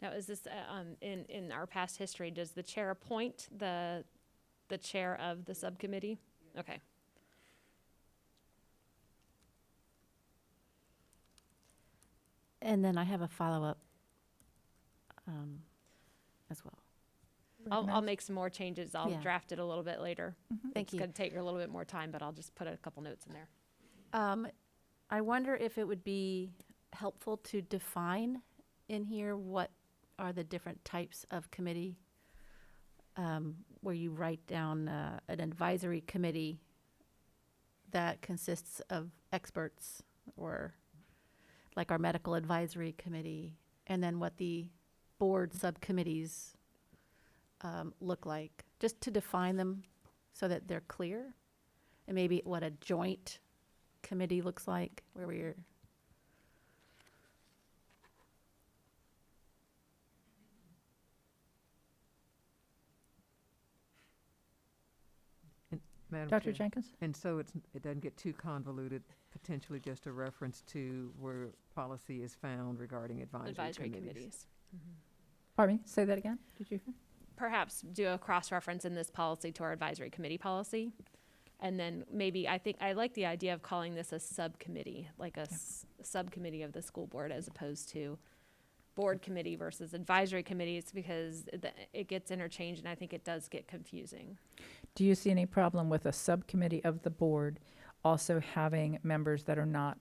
Now, is this in our past history? Does the chair appoint the chair of the subcommittee? Okay. And then I have a follow-up as well. I'll make some more changes. I'll Yeah. draft it a little bit later. Thank It's you. going to take a little bit more time, but I'll just put a couple notes in there. I wonder if it would be helpful to define in here what are the different types of committee, where you write down an advisory committee that consists of experts, or like our medical advisory committee, and then what the board subcommittees look like, just to define them so that they're clear, and maybe what a joint committee looks like, where we're Madam Dr. Chair. Jenkins? And so it doesn't get too convoluted, potentially just a reference to where policy is found regarding Advisory committees. Pardon me, say that again? Did you? Perhaps do a cross-reference in this policy to our advisory committee policy. And then maybe, I like the idea of calling this a subcommittee, like a subcommittee of the school board as opposed to board committee versus advisory committees, because it gets interchanged and I think it does get confusing. Do you see any problem with a subcommittee of the board also having members that are not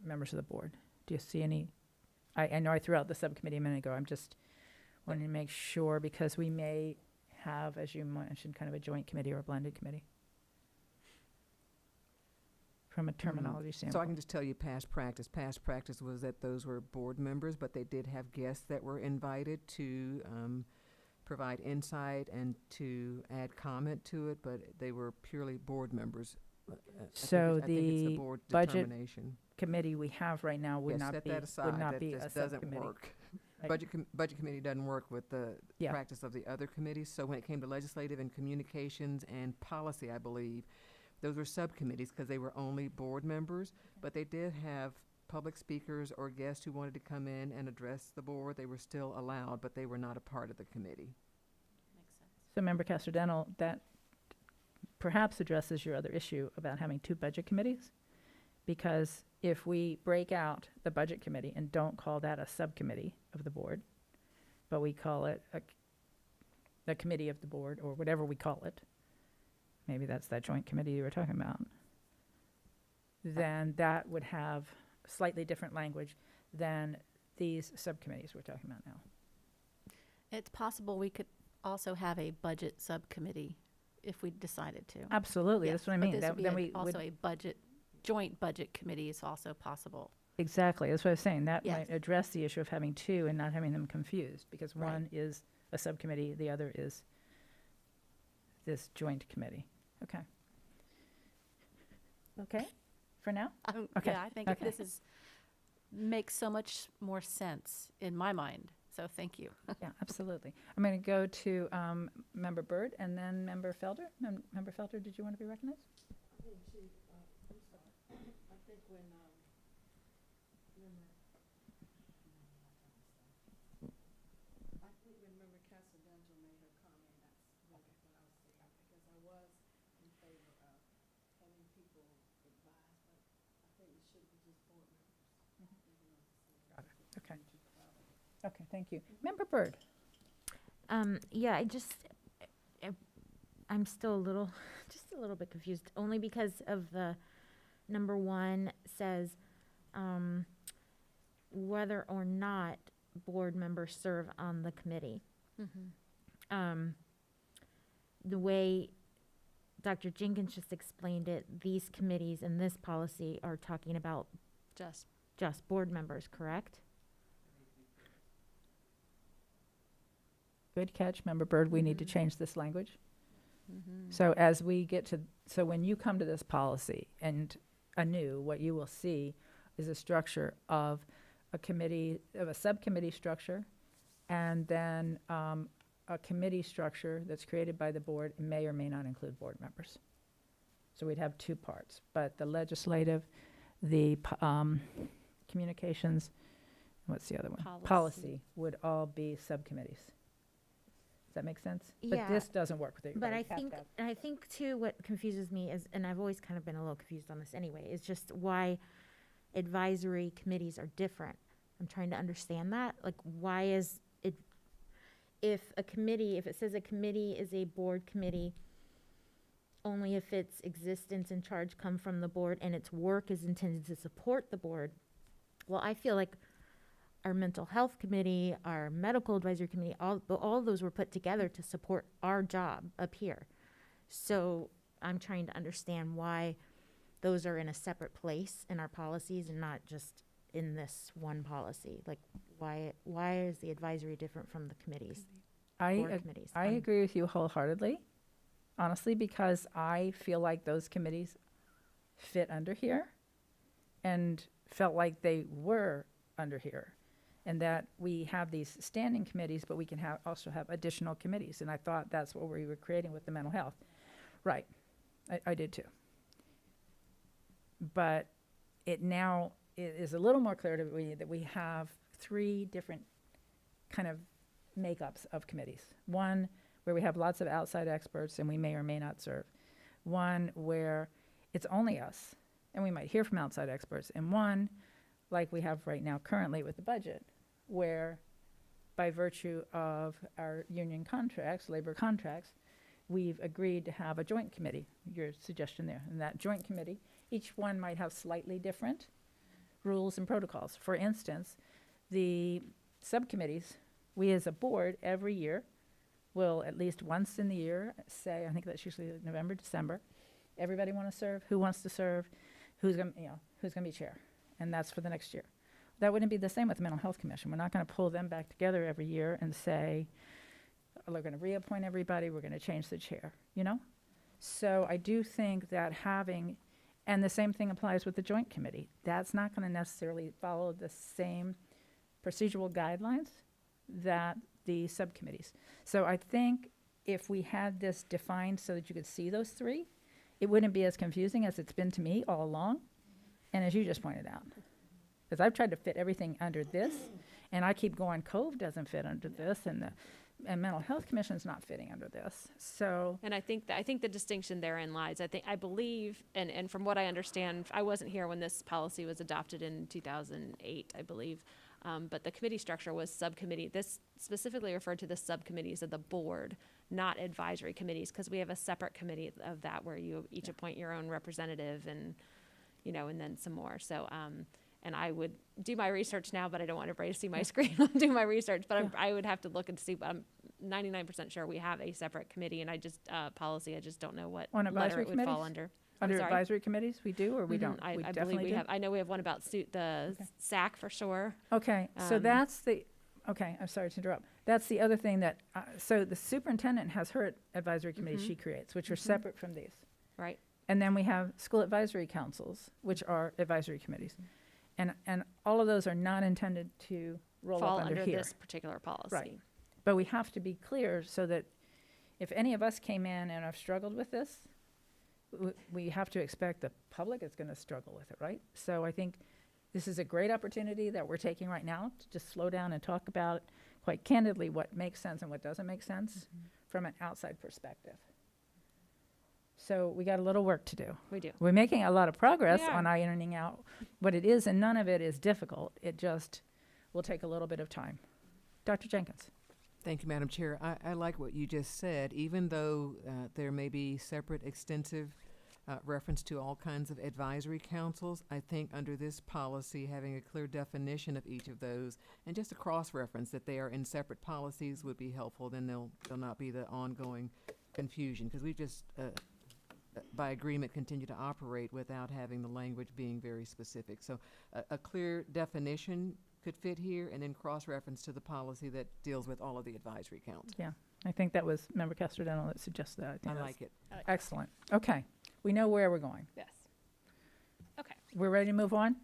members of the board? Do you see any? I know I threw out the subcommittee a minute ago. I'm just wanting to make sure, because we may have, as you mentioned, kind of a joint committee or a blended committee. From a terminology So I standpoint. can just tell you past practice. Past practice was that those were board members, but they did have guests that were invited to provide insight and to add comment to it, but they were purely board members. So I think it's the the board budget determination. Committee we have right now would Yes, not set be, that would aside. not That be a just doesn't subcommittee. work. Right. Budget committee doesn't work with the Yeah. practice of the other committees. So when it came to legislative and communications and policy, I believe, those were subcommittees because they were only board members, but they did have public speakers or guests who wanted to come in and address the board. They were still allowed, but they were not a part of the committee. Makes sense. So Member Casterdental, that perhaps addresses your other issue about having two budget committees. Because if we break out the budget committee and don't call that a subcommittee of the board, but we call it a committee of the board, or whatever we call it, maybe that's that joint committee you were talking about, then that would have slightly different language than these subcommittees we're talking about now. It's possible we could also have a budget subcommittee if we decided to. Absolutely, Yes, that's what I but mean. this would be Then we also would, a joint budget committee is also possible. exactly, that's what I was saying. That Yes. might address the issue of having two and not having them confused, because Right. one is a subcommittee, the other is this joint committee. Okay. Okay, for now? Okay, Yeah, I think okay. this makes so much more sense in my mind, so thank you. Yeah, absolutely. I'm going to go to Member Byrd and then Member Felder. Member Felder, did you want to be recognized? Okay. Okay, thank you. Member Byrd? Yeah, I'm still just a little bit confused, only because of the number one says, whether or not board members serve on the committee. The way Dr. Jenkins just explained it, these committees and this policy are talking about just board members, correct? Good catch, Member Byrd. We need to change this language. So as we get to, so when you come to this policy and anew, what you will see is a structure of a committee, of a subcommittee structure, and then a committee structure that's created by the board may or may not include board members. So we'd have two parts, but the legislative, the communications, what's the other one? Policy would all be subcommittees. Does that make sense? Yeah. But this doesn't work with But everybody. I think too, what confuses me is, and I've always kind of been a little confused on this anyway, is just why advisory committees are different. I'm trying to understand that. Like, why is it, if it says a committee is a board committee, only if its existence and charge come from the board and its work is intended to support the board. Well, I feel like our mental health committee, our medical advisory committee, all of those were put together to support our job up here. So I'm trying to understand why those are in a separate place in our policies and not just in this one policy. Like, why is the advisory different from the committees, board committees? I agree with you wholeheartedly, honestly, because I feel like those committees fit under here and felt like they were under here. And that we have these standing committees, but we can also have additional committees. And I thought that's what we were creating with the mental health. Right. I did too. But it now is a little more clear to me that we have three different kind of makeups of committees. One where we have lots of outside experts and we may or may not serve. One where it's only us and we might hear from outside experts. And one, like we have right now currently with the budget, where by virtue of our union contracts, labor contracts, we've agreed to have a joint committee, your suggestion there. And that joint committee, each one might have slightly different rules and protocols. For instance, the subcommittees, we as a board every year will at least once in the year say, I think that's usually November, December, everybody want to serve, who wants to serve, who's going to be chair. And that's for the next year. That wouldn't be the same with the Mental Health Commission. We're not going to pull them back together every year and say, we're going to reappoint everybody, we're going to change the chair, So I do think that having, and the same thing applies with the joint committee, that's not going to necessarily follow the same procedural guidelines that the subcommittees. So I think if we had this defined so that you could see those three, it wouldn't be as confusing as it's been to me all along. And as you just pointed out, because I've tried to fit everything under this, and I keep going, Cove doesn't fit under this, and Mental Health Commission's not fitting under this. So, And I think the distinction therein lies. I believe, and from what I understand, I wasn't here when this policy was adopted in 2008, I believe. But the committee structure was subcommittee. This specifically referred to the subcommittees of the board, not advisory committees, because we have a separate committee of that where you each appoint your own representative and, and then some more. So, and I would do my research now, but I don't want everybody to see my screen. I'll do my research, but I would have to look and see. But I'm 99% sure we have a separate committee, and I just policy. I just don't know what on letter advisory it would fall committees? under. Under sorry? advisory committees, we do or we don't? I believe definitely we do? have. I know we have one about the SAC for sure. Okay, so that's okay, I'm sorry to interrupt. That's the other thing that, so the superintendent has her advisory committees she creates, which are separate from these. Right. And then we have school advisory councils, which are advisory committees. And all of those are not intended to roll Fall up under under here. this particular policy. Right. But we have to be clear so that if any of us came in and have struggled with this, we have to expect the public is going to struggle with it, right? So I think this is a great opportunity that we're taking right now to just slow down and talk about quite candidly what makes sense and what doesn't make sense from an outside perspective. So we got a little work to do. We do. We're making a lot of progress We are. on ironing out what it is, and none of it is difficult. It just will take a little bit of time. Dr. Jenkins. Thank you, Madam Chair. I like what you just said. Even though there may be separate, extensive reference to all kinds of advisory councils, I think under this policy, having a clear definition of each of those and just a cross-reference that they are in separate policies would be helpful. Then there'll not be the ongoing confusion, because we've just, by agreement, continue to operate without having the language being very specific. So a clear definition could fit here, and then cross-reference to the policy that deals with all of the advisory counts. Yeah, I think that was Member Castellano that suggested that. think I that's like it. Excellent. Okay, we know where we're going. Yes. Okay. We're ready to move on?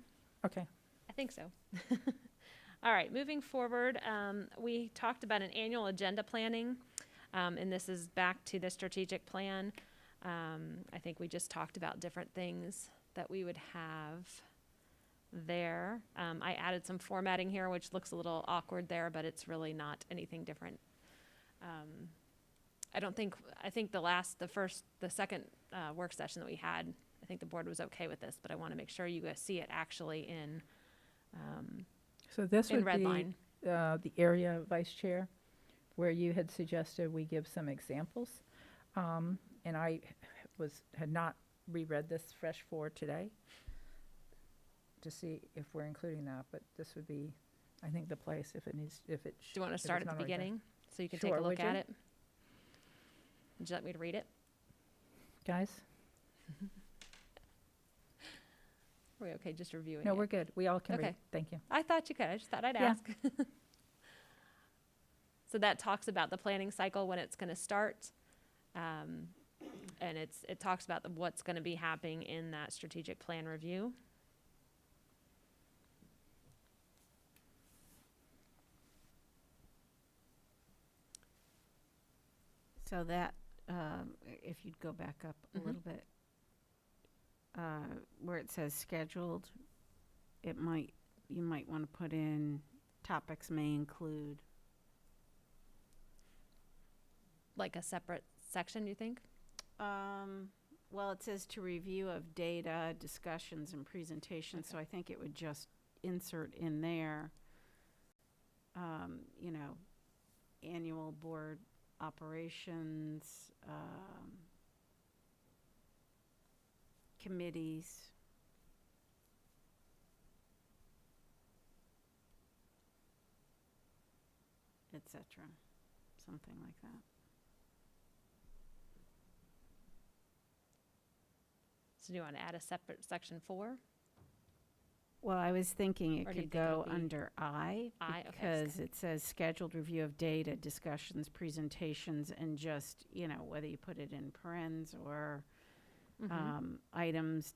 Okay. I think so. All right, moving forward, we talked about an annual agenda planning, and this is back to the strategic plan. I think we just talked about different things that we would have there. I added some formatting here, which looks a little awkward there, but it's really not anything different. I think the second work session that we had, I think the board was okay with this, but I want to make sure you guys see it actually in So this would red be line. The area vice chair, where you had suggested we give some examples. And I had not reread this fresh for today to see if we're including that, but this would be, I think, the place if it needs, if it. Do you want to start at the beginning so you can take Sure, a look would at you? it? Would you like me to read it? Guys? Are we okay just reviewing No, it? we're good. We all can read. Okay. Thank you. I thought you could. I just thought I'd Yeah. ask. So that talks about the planning cycle, when it's going to start. And it talks about what's going to be happening in that strategic plan review. So that if you'd go back up a Mhm. little bit, where it says scheduled, you might want to put in topics may include. Like a separate section, you think? Well, it says to review of data, discussions, and presentations, so I think it would just insert in there, annual board operations, committees. Etc. Something like that. So do you want to add a separate section 4? Well, I was thinking it Or do you could think it'll go be under I, I? Okay. because it says scheduled review of data, discussions, presentations, and just, whether you put it in parens or items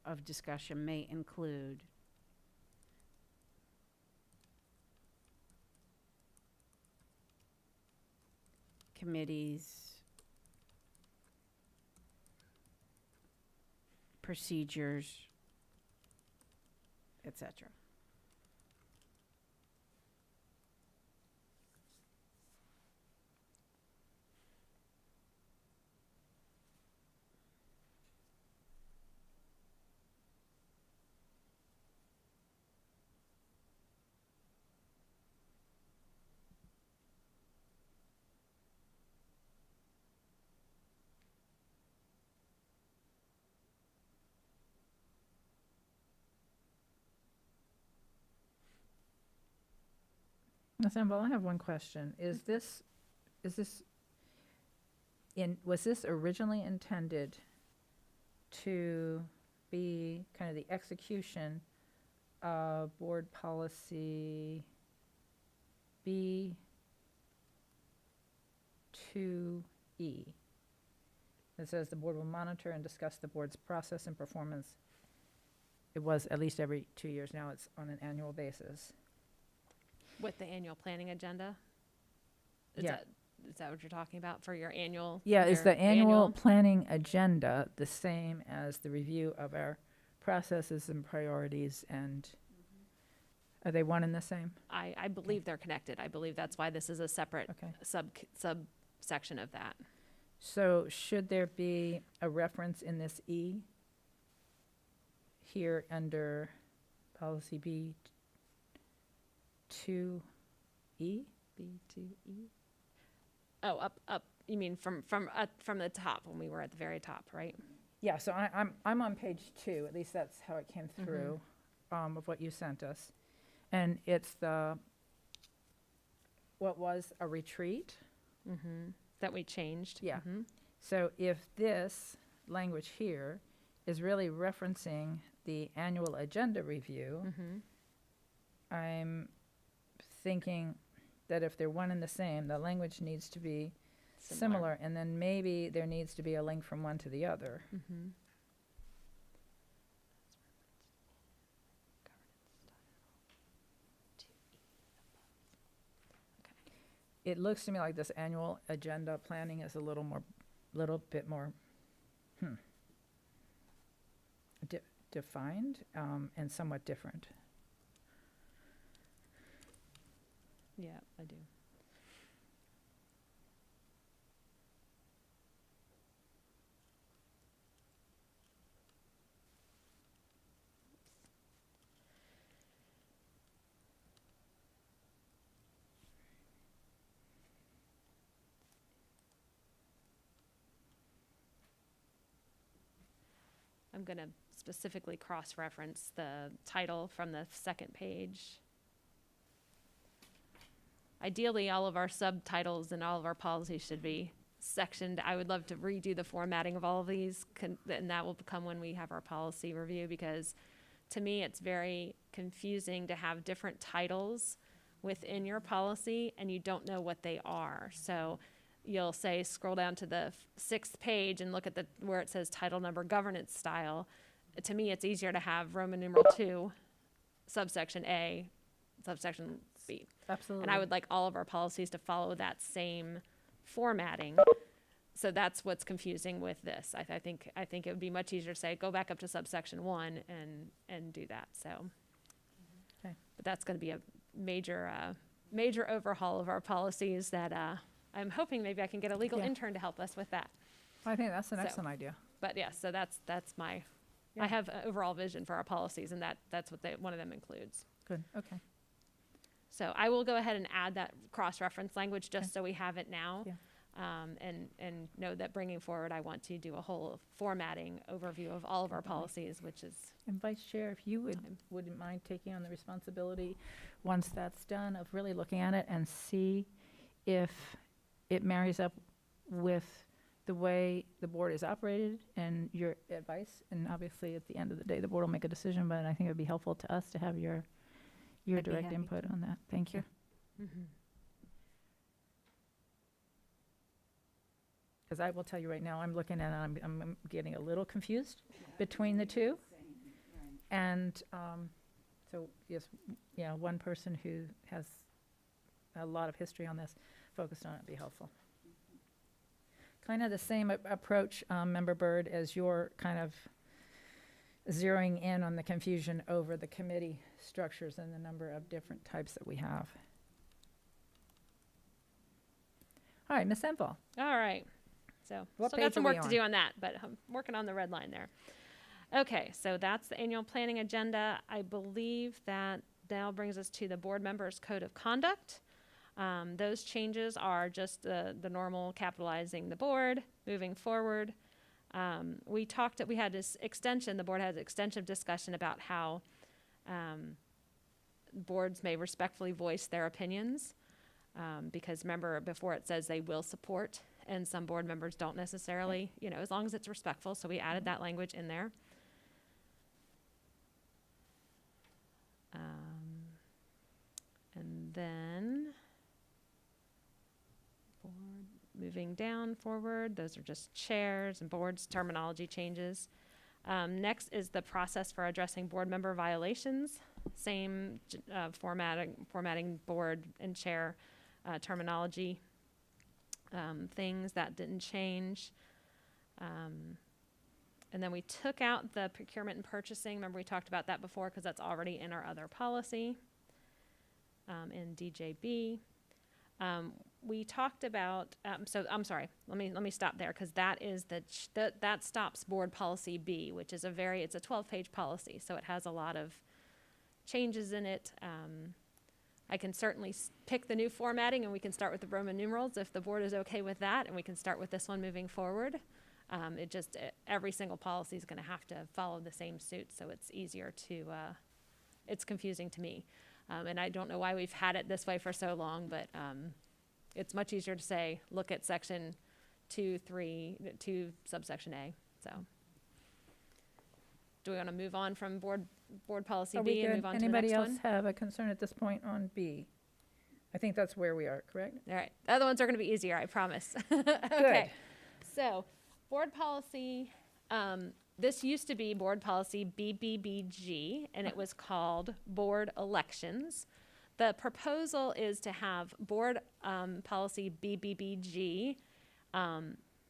of discussion may include. Committees, procedures, etc. Now, Sambal, I have one question. Was this originally intended to be kind of the execution of board policy B2E? It says the board will monitor and discuss the board's process and performance. It was at least every 2 years. Now it's on an annual basis. With the annual planning agenda? Yeah. Is that what you're talking about for your annual? Yeah, is your the annual planning agenda the same as the review of our processes and priorities, and are they one and the same? I believe they're connected. I believe that's why this is a separate Okay. subsection of that. So should there be a reference in this E here under policy B2E? B2E? Oh, up. You mean from the top when we were at the very top, right? Yeah, so I'm on page 2, at least that's how it came through, of what you sent us. And it's what was a retreat. That we changed. Yeah. So if this language here is really referencing the annual agenda review, I'm thinking that if they're one and the same, the language needs to be similar, and then maybe there needs to be a link from one to the other. It looks to me like this annual agenda planning is a little bit more defined and somewhat different. Yeah, I do. I'm going to specifically cross-reference the title from the second page. Ideally, all of our subtitles and all of our policies should be sectioned. I would love to redo the formatting of all of these, and that will come when we have our policy review, because to me, it's very confusing to have different titles within your policy and you don't know what they are. So you'll say, scroll down to the 6th page and look at where it says title number governance style. To me, it's easier to have Roman numeral 2, subsection A, subsection B. Absolutely. And I would like all of our policies to follow that same formatting. So that's what's confusing with this. I think it would be much easier to say, go back up to subsection 1 and do that, so. Okay. But that's gonna be a major overhaul of our policies that, I'm hoping maybe I can get a legal Yeah. intern to help us with that. I think that's an So- excellent idea. But yeah, so that's my, Yeah. I have an overall vision for our policies, and that's what one of them includes. Good, okay. So I will go ahead and add that cross-reference language just Okay. so we have it now. Yeah. And know that bringing forward, I want to do a whole formatting overview of all of our policies, which is, And Vice Chair, if you wouldn't mind taking on the responsibility, once that's done, of really looking at it and see if it marries up with the way the board is operated and your advice. And obviously, at the end of the day, the board will make a decision, but I think it would be helpful to us to have your I'd be direct happy input on that. Thank you. Because I will tell you right now, I'm looking at it, I'm getting a little confused between the two. And so, yes, yeah, one person who has a lot of history on this, focused on it, would be helpful. Kind of the same approach, Member Byrd, as you're kind of zeroing in on the confusion over the committee structures and the number of different types that we have. All right, Ms. Enval. all right. So What still page got some are we work to on? do on that, but I'm working on the red line there. Okay, so that's the annual planning agenda. I believe that now brings us to the board members' code of conduct. Those changes are just the normal capitalizing the board, moving forward. We had this extension, the board had extensive discussion about how boards may respectfully voice their opinions. Because remember, before it says they will support, and some board members don't necessarily, as long as it's respectful. So we added that language in there. And then board, moving down forward, those are just chairs and boards terminology changes. Next is the process for addressing board member violations. Same formatting board and chair terminology things that didn't change. And then we took out the procurement and purchasing. Remember, we talked about that before because that's already in our other policy in DJB. We talked about, so I'm sorry, let me stop there because that is that stops board policy B, which is it's a 12-page policy, so it has a lot of changes in it. I can certainly pick the new formatting and we can start with the Roman numerals if the board is okay with that, and we can start with this one moving forward. Every single policy is going to have to follow the same suit, so it's easier to, it's confusing to me. And I don't know why we've had it this way for so long, but it's much easier to say, look at section 2, subsection A, so. Do we want to move on from board policy Are we B and good? move on to the Anybody next else one? have a concern at this point on B? I think that's where we are, correct? All right, the other ones are going to be easier, I promise. Okay, so board policy, this used to be board policy BBBG, and it was called board elections. The proposal is to have board policy BBBG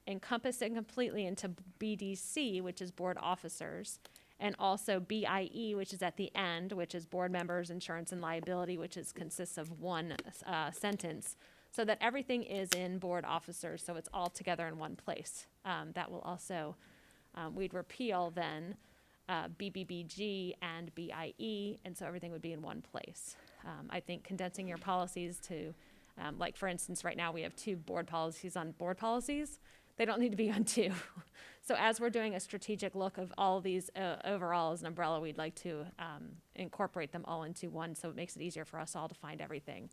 encompassing completely into BDC, which is board officers, and also BIE, which is at the end, which is board members, insurance and liability, which consists of one sentence, so that everything is in board officers, so it's all together in one place. That will also, we'd repeal then BBBG and BIE, and so everything would be in one place. I think condensing your policies to, like for instance, right now we have 2 board policies on board policies. They don't need to be on 2. So as we're doing a strategic look of all of these overall as an umbrella, we'd like to incorporate them all into one, so it makes it easier for us all to find everything.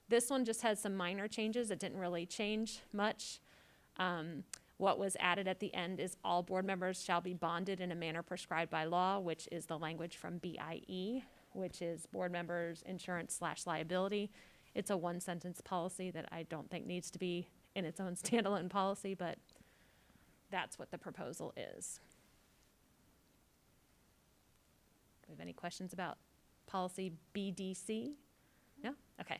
This one just has some minor changes. It didn't really change much. What was added at the end is all board members shall be bonded in a manner prescribed by law, which is the language from BIE, which is board members insurance / liability. It's a 1-sentence policy that I don't think needs to be in its own standalone policy, but that's what the proposal is. Do we have any questions about policy BDC? No? Okay.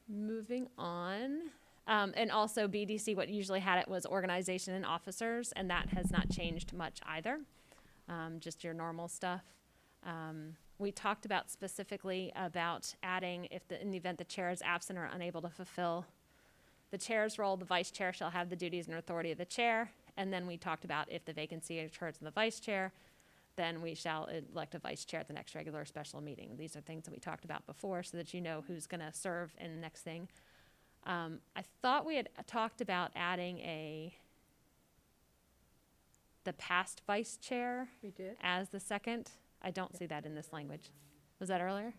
Moving on, And also BDC, what usually had it was organization and officers, and that has not changed much either. Just your normal stuff. We talked about specifically about adding in the event the chair is absent or unable to fulfill the chair's role, the vice chair shall have the duties and authority of the chair. And then we talked about if the vacancy occurs in the vice chair, then we shall elect a vice chair at the next regular or special meeting. These are things that we talked about before so that you know who's going to serve in the next thing. I thought we had talked about adding the past vice chair We did. as the second. I don't see that in this language. Was that earlier?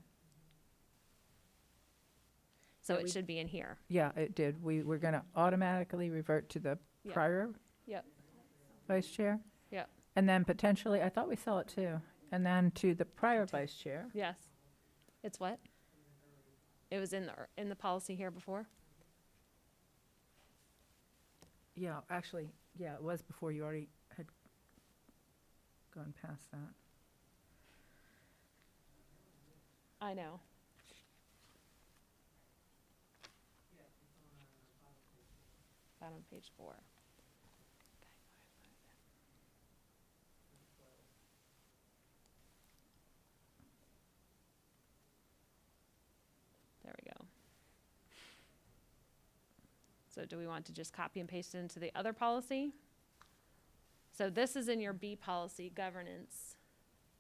So Yeah, it we- should be in here. Yeah, it did. We were going to automatically revert to the Yep. prior Yep. vice chair. Yep. And then potentially, I thought we saw it too. And then to the prior vice chair. Yes. It's what? It was in the policy here before? Yeah, actually, yeah, it was before you already had gone past that. I know. Found on page 4. There we go. So do we want to just copy and paste it into the other policy? So this is in your B policy, governance.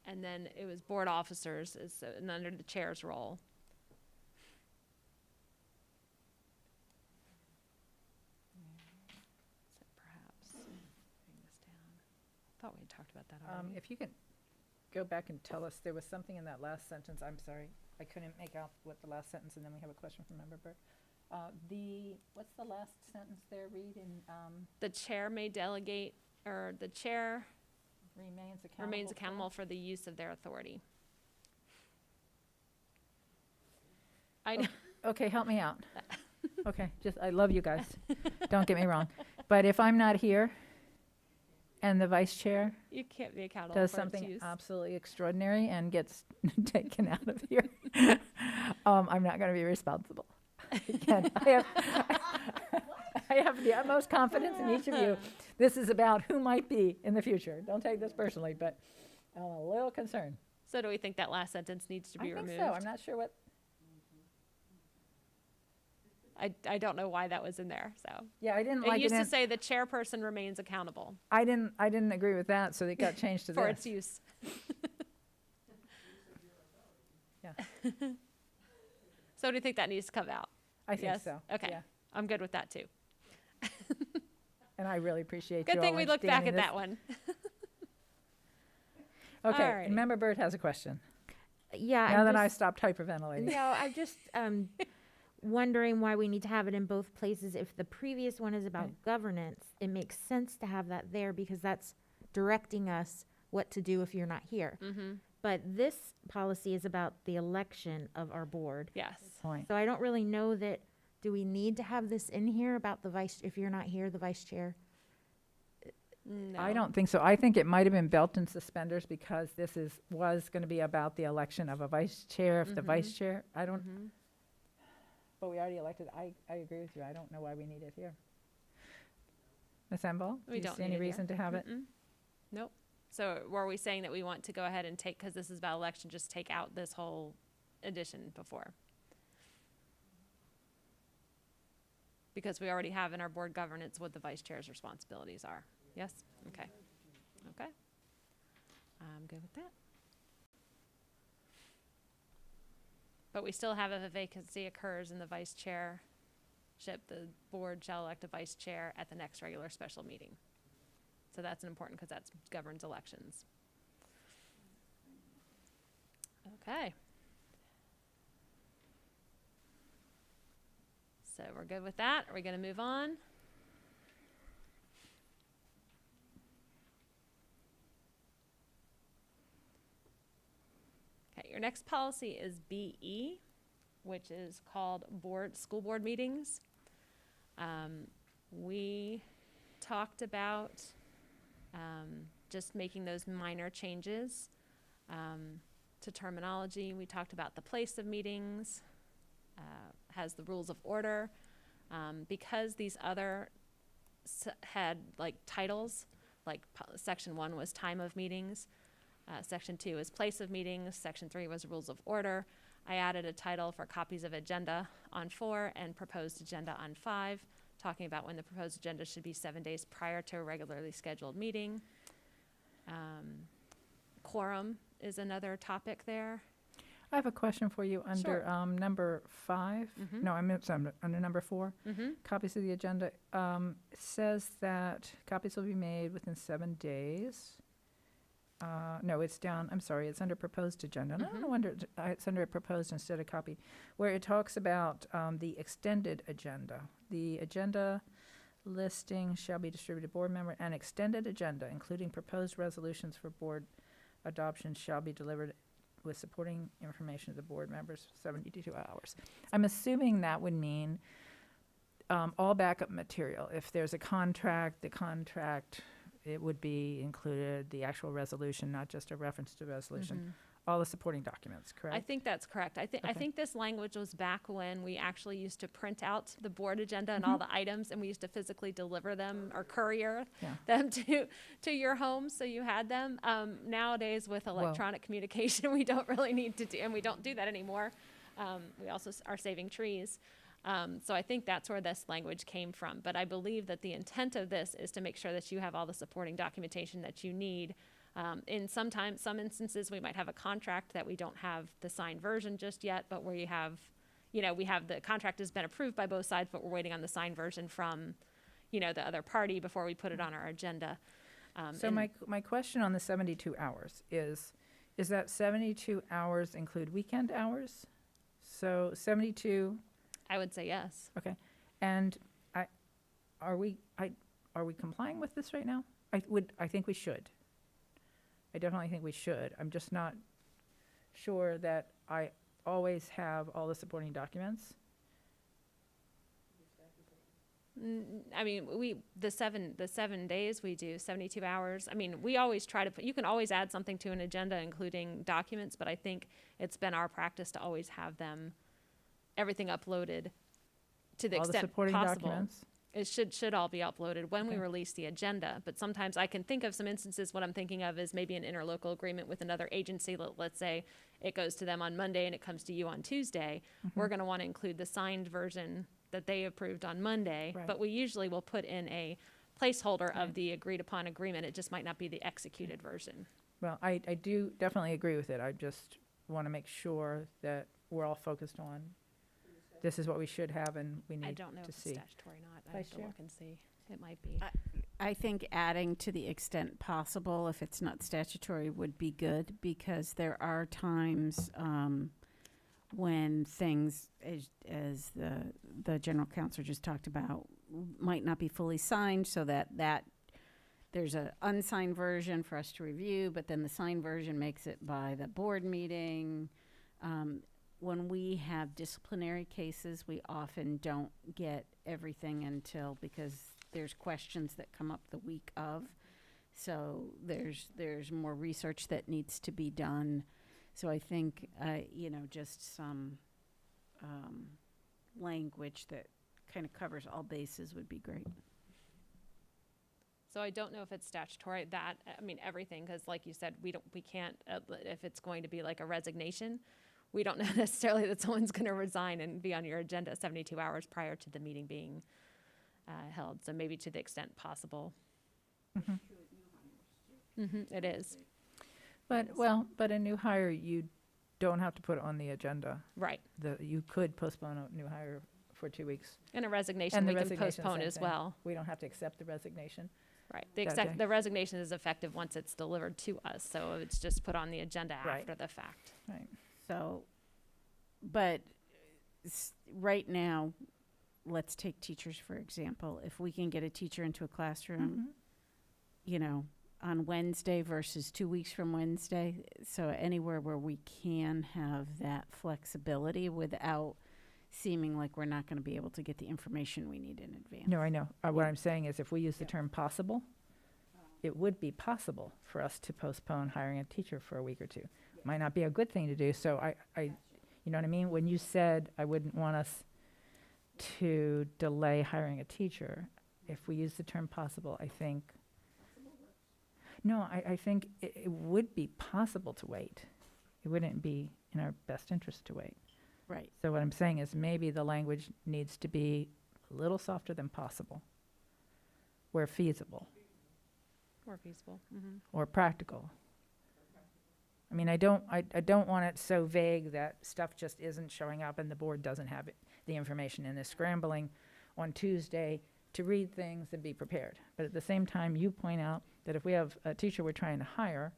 And then it was board officers, and under the chair's role. So perhaps bring this down. Thought we had talked about that already. If you can go back and tell us, there was something in that last sentence, I'm sorry, I couldn't make out what the last sentence, and then we have a question from Member Burt. What's the last sentence there, Reed, in, The chair may delegate, or the chair remains accountable for the use of their authority. I know. Okay, help me out. Okay, I love you guys, don't get me wrong. But if I'm not here, and the vice chair You can't be accountable does for its something use. absolutely extraordinary and gets taken out of here, I'm not gonna be responsible. Again, I have the utmost confidence in each of you. This is about who might be in the future. Don't take this personally, but I'm a little concerned. So do we think that last sentence needs to be I think removed? so. I'm not sure what, I don't know why that was in there, so. yeah, I didn't It like it used to in, say the chairperson remains accountable I didn't agree with that, so it got changed to for its this. use. Yeah. So do you think that needs to come out? I think Yes? so. Okay. Yeah. I'm good with that too. And I really appreciate you Good all thing we looked back understanding at this. that one. Okay, Alrighty. and Member Burt has a question. Yeah, Now I'm that I just, stopped hyperventilating. no, I'm just wondering why we need to have it in both places. If the previous one is about Right. governance, it makes sense to have that there because that's directing us what to do if you're not here. Mm-hmm. But this policy is about the election of our board. Yes. Point. So I don't really know that, do we need to have this in here about the vice, if you're not here, the vice chair? No. I don't think so. I think it might have been belt and suspenders because this was going to be about the election of a vice chair. If the vice chair, I don't, Mhm. but we already elected. I agree with you. I don't know why we need it here. Ms. Emble, do We you don't see need any it here. reason to have it? Mm-mm. Nope. So were we saying that we want to go ahead and take, because this is about election, just take out this whole addition before? Because we already have in our board governance what the vice chair's responsibilities are. Yes? Okay. Okay. I'm good with that. But we still have, if a vacancy occurs in the vice chairship, the board shall elect a vice chair at the next regular special meeting. So that's important because that governs elections. Okay. So we're good with that. Are we going to move on? Okay, your next policy is BE, which is called school board meetings. We talked about just making those minor changes to terminology. We talked about the place of meetings, has the rules of order. Because these other had like titles, like section 1 was time of meetings, section 2 is place of meetings, section 3 was rules of order. I added a title for copies of agenda on 4 and proposed agenda on 5, talking about when the proposed agenda should be 7 days prior to a regularly scheduled meeting. Quorum is another topic there. I have a question for you under number 5. Mhm. No, I meant under number 4. Mm-hmm. Copies of the agenda. It says that copies will be made within 7 days. No, it's down. I'm sorry. It's under proposed agenda. And I don't know wonder it's under proposed instead of copy, where it talks about the extended agenda. The agenda listing shall be distributed to board member. An extended agenda, including proposed resolutions for board adoption, shall be delivered with supporting information to the board members for 72 hours. I'm assuming that would mean all backup material. If there's a contract, the contract, it would be included, the actual resolution, not just a reference to resolution, all the supporting documents, correct? I think that's correct. I Okay. think this language was back when we actually used to print out the board agenda and all the items, and we used to physically deliver them or courier Yeah. them to your home, so you had them. Nowadays, with electronic communication, we don't really need to do, and we don't do that anymore. We also are saving trees. So I think that's where this language came from. But I believe that the intent of this is to make sure that you have all the supporting documentation that you need. In some instances, we might have a contract that we don't have the signed version just yet, but where you have, we have the contract has been approved by both sides, but we're waiting on the signed version from, the other party before we put it on our agenda. So my question on the 72 hours is that 72 hours include weekend hours? So 72, I would say yes. okay. And are we complying with this right now? I think we should. I definitely think we should. I'm just not sure that I always have all the supporting documents. I mean, the 7 days we do 72 hours. I mean, we always try to you can always add something to an agenda, including documents, but I think it's been our practice to always have everything uploaded to the All the extent supporting possible. documents. It should all be uploaded when we Okay. release the agenda. But sometimes I can think of some instances. What I'm thinking of is maybe an interlocal agreement with another agency. Let's say it goes to them on Monday and it comes to you on Tuesday. We're going to want to include the signed version that they approved on Monday. Right. But we usually will put in a placeholder Right. of the agreed upon agreement. It just might not be the executed version. Well, I do definitely agree with it. I just want to make sure that we're all focused on this is what we should have and we I need don't know to if it's see. statutory or not. I Vice have to Chair? look and see. It might be. I think adding to the extent possible, if it's not statutory, would be good, because there are times when things, as the general counsel just talked about, might not be fully signed, so that there's an unsigned version for us to review, but then the signed version makes it by the board meeting. When we have disciplinary cases, we often don't get everything because there's questions that come up the week of. So there's more research that needs to be done. So I think, just some language that kind of covers all bases would be great. So I don't know if it's statutory everything, because like you said, we can't, if it's going to be like a resignation, we don't know necessarily that someone's going to resign and be on your agenda 72 hours prior to the meeting being held. So maybe to the extent possible. It is. But a new hire, you don't have to put it on the agenda. Right. You could postpone a new hire for 2 weeks. And a resignation, And the we can resignation, postpone same as thing. well. We don't have to accept the resignation. Right. Okay. The resignation is effective once it's delivered to us. So it's just put on the agenda Right. after the fact. Right. So, but right now, let's take teachers, for example. If we can get a teacher into a classroom, on Wednesday versus 2 weeks from Wednesday, so anywhere where we can have that flexibility without seeming like we're not going to be able to get the information we need in advance. No, I know. What I'm saying is if we use the term possible, it would be possible for us to postpone hiring a teacher for a week or two. Might not be a good thing to do. So I you know what I mean? When you said I wouldn't want us to delay hiring a teacher. If we use the term possible, I think, no, I think it would be possible to wait. It wouldn't be in our best interest to wait. Right. So what I'm saying is maybe the language needs to be a little softer than possible, where feasible More feasible. or practical. I mean, I don't want it so vague that stuff just isn't showing up and the board doesn't have the information and is scrambling on Tuesday to read things and be prepared. But at the same time, you point out that if we have a teacher we're trying to hire,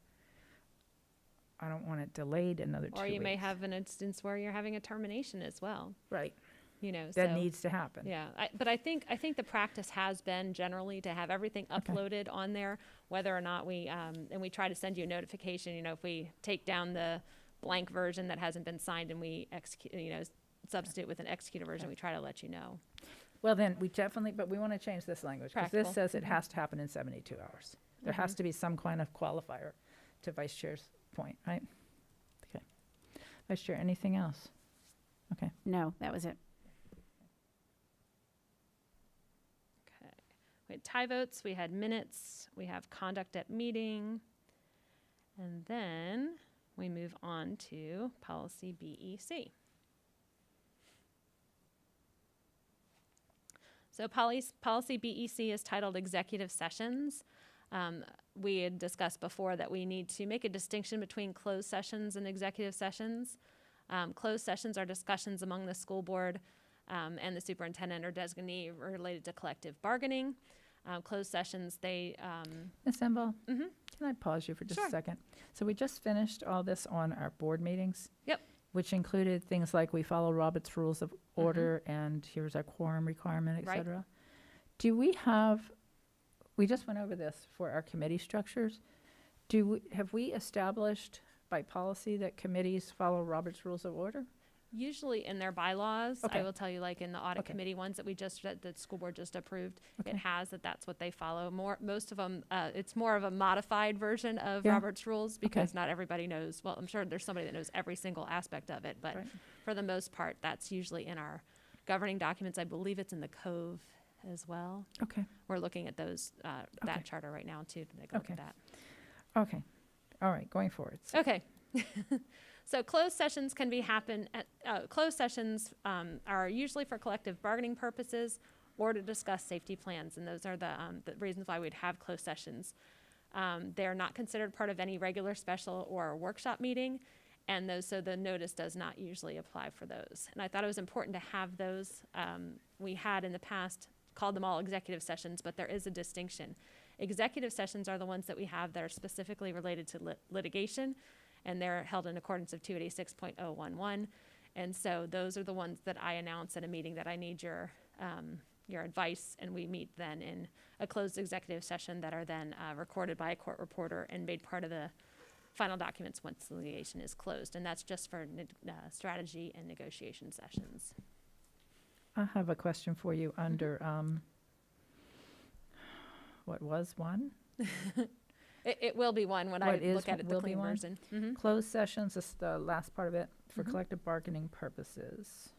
I don't want it delayed another 2 weeks. Or you may have an instance where you're having a termination as well, Right, you know, that so- needs to happen. Yeah, but I think the practice has been generally to have everything Okay. uploaded on there, whether or not we, and we try to send you a notification, you know, if we take down the blank version that hasn't been signed and we execute, you know, substitute with an executed version, we try to let you know. Well, then, but we want to change this language, because this Practical. says it has to happen in 72 hours. There has to be some kind of qualifier, to Vice Chair's point, right? Okay. Vice Chair, anything else? Okay. No, that was it. Okay. We had tie votes, we had minutes, we have conduct at meeting, and then we move on to policy BEC. So policy BEC is titled Executive Sessions. We had discussed before that we need to make a distinction between closed sessions and executive sessions. Closed sessions are discussions among the school board and the superintendent or designee related to collective bargaining. Closed sessions, they, Ms. Emble, Mhm. can I pause you for just Sure. a second? So we just finished all this on our board meetings. Yep. Which included things like we follow Robert's Rules of Order, and here's our quorum requirement, et Right. cetera. Do we have, we just went over this for our committee structures. Have we established by policy that committees follow Robert's Rules of Order? usually in their bylaws, I Okay. will tell you, like in the audit Okay. committee ones that the school board just approved, Okay. it has that's what they follow. Most of them, it's more of a modified version of Yeah. Robert's rules because not everybody knows. Well, I'm sure there's somebody that knows every single aspect of it, but Right. for the most part, that's usually in our governing documents. I believe it's in the Cove as well. Okay, We're looking at those, Okay. that charter right now too, to take a look Okay. at that. okay. All right, going forward. Okay. So closed sessions can closed sessions are usually for collective bargaining purposes or to discuss safety plans, and those are the reasons why we'd have closed sessions. They're not considered part of any regular, special, or workshop meeting, and so the notice does not usually apply for those. And I thought it was important to have those. We had in the past called them all executive sessions, but there is a distinction. Executive sessions are the ones that we have that are specifically related to litigation, and they're held in accordance of 286.011. And so those are the ones that I announce at a meeting that I need your advice, and we meet then in a closed executive session that are then recorded by a court reporter and made part of the final documents once the litigation is closed. And that's just for strategy and negotiation sessions. I have a question for you under, what was one? It will be one when I What is look at it, the will be clean one? version. Mhm. Closed sessions, this is the last part of it, for Mhm. collective bargaining purposes.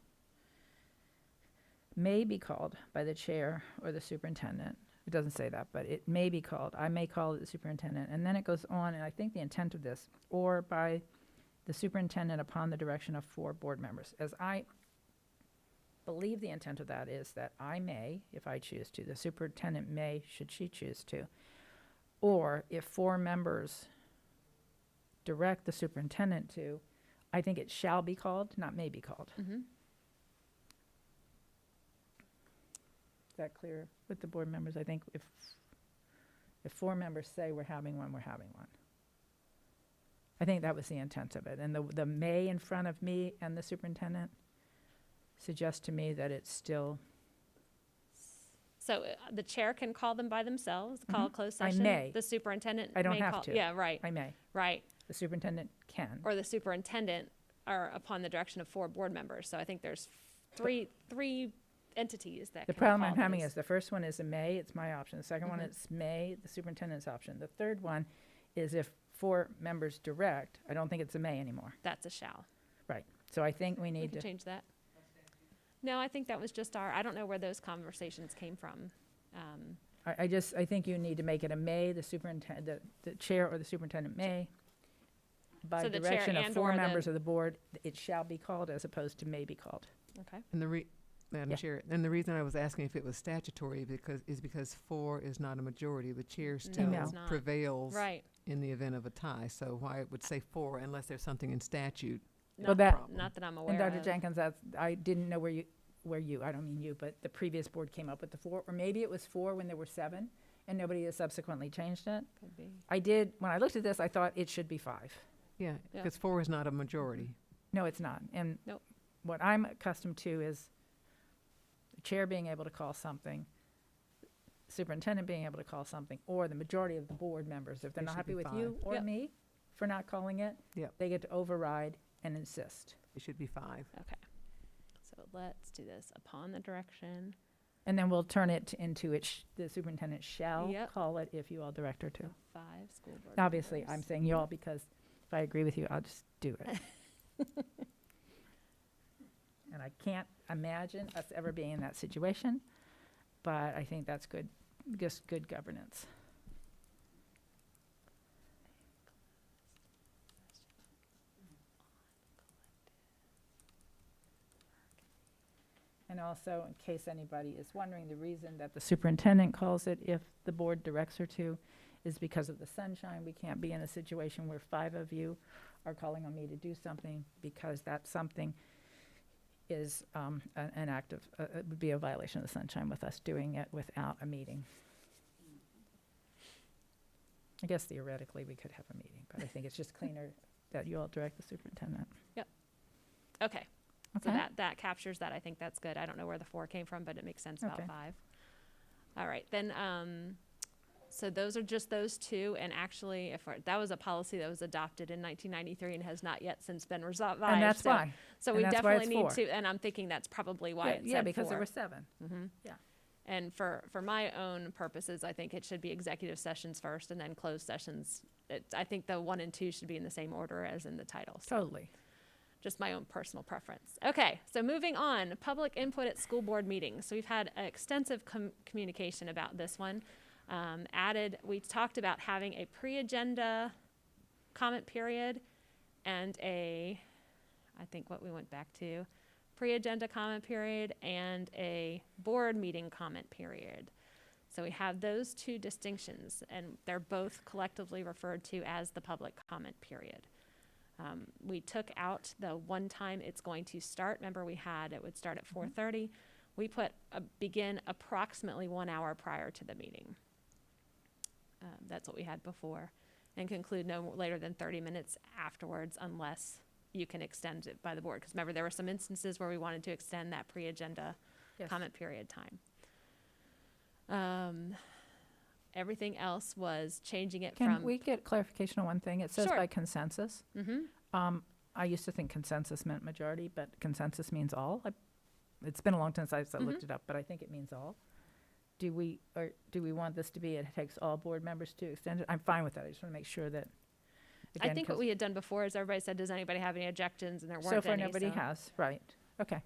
May be called by the chair or the superintendent. It doesn't say that, but it may be called. I may call it the superintendent. And then it goes on, and I think the intent of this, or by the superintendent upon the direction of 4 board members. As I believe the intent of that is that I may, if I choose to, the superintendent may, should she choose to. Or if 4 members direct the superintendent to, I think it shall be called, not may be called. Mhm. Is that clear with the board members? I think if 4 members say we're having one, we're having one. I think that was the intent of it. And the may in front of me and the superintendent suggests to me that it's still, So the chair can call them by themselves, call a closed I session. may. The superintendent I don't may have call. to. Yeah, right, I may. right. The superintendent can. Or the superintendent are upon the direction of 4 board members. So I think there's three entities that The can problem call I'm having those. is the first one is a may, it's my option. The second one Mhm. is may, the superintendent's option. The third one is if 4 members direct, I don't think it's a may anymore. That's a shall. Right. So I think we We need can to, change that. No, I think that was just I don't know where those conversations came from. I think you need to make it a may, the superintendent, the chair or the superintendent may. By So the chair direction of and four or the- members of the board, it shall be called as opposed to may be called. Okay. And Madam Yeah. Chair, and the reason I was asking if it was statutory because 4 is not a majority. The chair still it's not. prevails Right. in the event of a tie. So why it would say 4 unless there's something in statute. Well, Not, that- not that I'm aware And Dr. of. Jenkins, I didn't know I don't mean you, but the previous board came up with the 4, or maybe it was 4 when there were 7, and nobody has subsequently changed it. Could be. When I looked at this, I thought it should be 5. Yeah, Yeah. because 4 is not a majority. No, it's not. And Nope. what I'm accustomed to is the chair being able to call something, superintendent being able to call something, or the majority of the board members, if they're It not should happy be with you 5. or Yep. me for not calling it, Yep. they get to override and insist. It should be 5. Okay. So let's do this upon the direction And then we'll turn it into the superintendent shall Yep. call it if you all direct her to. of 5 school board Obviously, I'm members. saying you all because if I agree with you, I'll just do it. And I can't imagine us ever being in that situation, but I think that's good, just good governance. And also, in case anybody is wondering, the reason that the superintendent calls it if the board directs her to is because of the sunshine. We can't be in a situation where 5 of you are calling on me to do something because that something is an act of, it would be a violation of the sunshine with us doing it without a meeting. I guess theoretically, we could have a meeting, but I think it's just cleaner that you all direct the superintendent. Okay. So Okay? that captures that. I think that's good. I don't know where the 4 came from, but it makes sense about Okay. 5. All right. Then, so those are just those 2. And actually, that was a policy that was adopted in 1993 and has not yet since been resolved. And that's so, why. So and we that's why definitely it's need 4. to, and I'm thinking that's probably why it Yeah, said because 4. there were 7. Mm-hmm. Yeah. And for my own purposes, I think it should be executive sessions first and then closed sessions. I think the 1 and 2 should be in the same order as in the title. So Totally. just my own personal preference. Okay, so moving on, public input at school board meetings. So we've had extensive communication about this one. We talked about having a pre-agenda comment period and I think what we went back to, pre-agenda comment period and a board meeting comment period. So we have those 2 distinctions, and they're both collectively referred to as the public comment period. We took out the one time it's going to start. Remember, it would start at 4:30. We put begin approximately 1 hour prior to the meeting. That's what we had before, and conclude no later than 30 minutes afterwards, unless you can extend it by the board. Because remember, there were some instances where we wanted to extend that pre-agenda Yes. comment period time. Everything else was changing it Can from. we get clarification on one thing? It says Sure. by consensus. Mhm. I used to think consensus meant majority, but consensus means all. It's been a long time since I looked it up, but I think it means all. Do we want this to be, it takes all board members to extend it? I'm fine with that. I just want to make sure that, I again, think what 'cause we had done before is everybody said, does anybody have any objections? And there weren't so far any. nobody so has, right. Okay.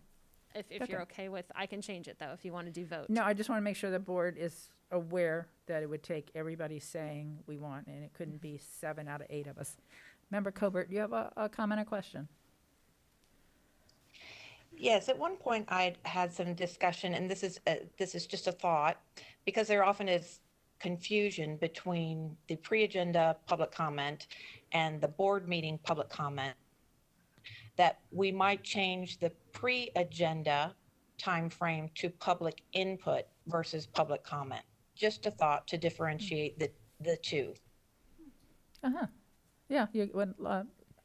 If you're okay with, I can change it though, if you want to do vote. No, I just want to make sure the board is aware that it would take everybody saying we want, and it couldn't be 7 out of 8 of us. Member Colbert, do you have a comment or question? Yes, at one point I'd had some discussion, and this is just a thought, because there often is confusion between the pre-agenda public comment and the board meeting public comment, that we might change the pre-agenda timeframe to public input versus public comment. Just a thought to differentiate the 2. Uh-huh. Yeah, I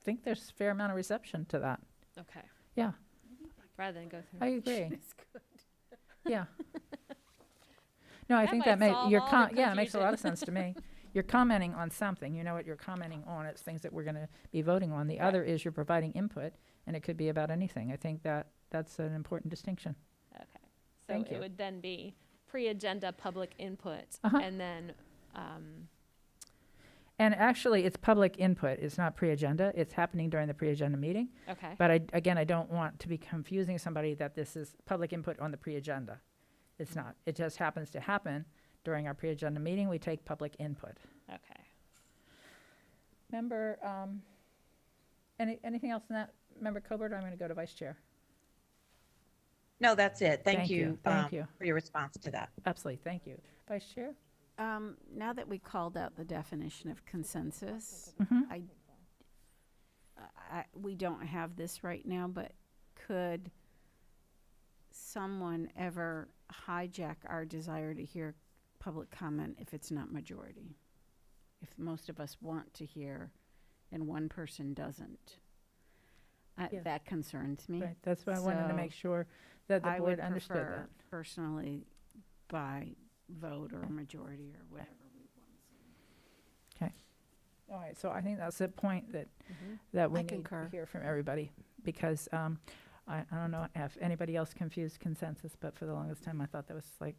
think there's a fair amount of reception to that. Okay. Yeah, Rather than go through. I agree. Yeah. No, I That think might that makes, solve all the yeah, it makes a lot of confusion. sense to me. You're commenting on something, you know what you're commenting on, it's things that we're gonna be voting on. The Right. other is you're providing input, and it could be about anything. I think that's an important distinction. Okay. So Thank it you. would then be pre-agenda public input Uh-huh. and then, And actually, it's public input. It's not pre-agenda. It's happening during the pre-agenda meeting. Okay. But I don't want to be confusing somebody that this is public input on the pre-agenda. It's not. It just happens to happen during our pre-agenda meeting. We take public input. Okay. Member, anything else in that? Member Colbert, I'm going to go to Vice Chair. No, that's it. Thank Thank you. you Thank you. for your response to that. Absolutely. Thank you. Vice Chair? Now that we called out the definition of consensus, Mhm. we don't have this right now, but could someone ever hijack our desire to hear public comment if it's not majority? If most of us want to hear and one person doesn't? Yeah. That concerns me. Right. That's why I wanted to So make sure that the I board would understood prefer that. personally by vote or majority or whatever we want to say. All right. So I think that's the point that Mm-hmm. that we I need to concur. hear from everybody, because I don't know if anybody else confused consensus, but for the longest time I thought that was like,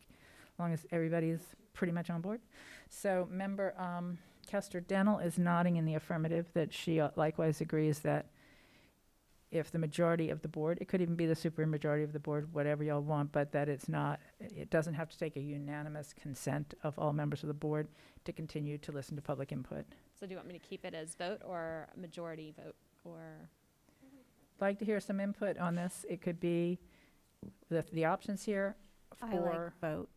as long as everybody's pretty much on board. So Member Kester Dental is nodding in the affirmative that she likewise agrees that if the majority of the board, it could even be the supermajority of the board, whatever y'all want, but that it's not, it doesn't have to take a unanimous consent of all members of the board to continue to listen to public input. So do you want me to keep it as vote or majority vote or? Like to hear some input on this. It could be the options here I like for vote.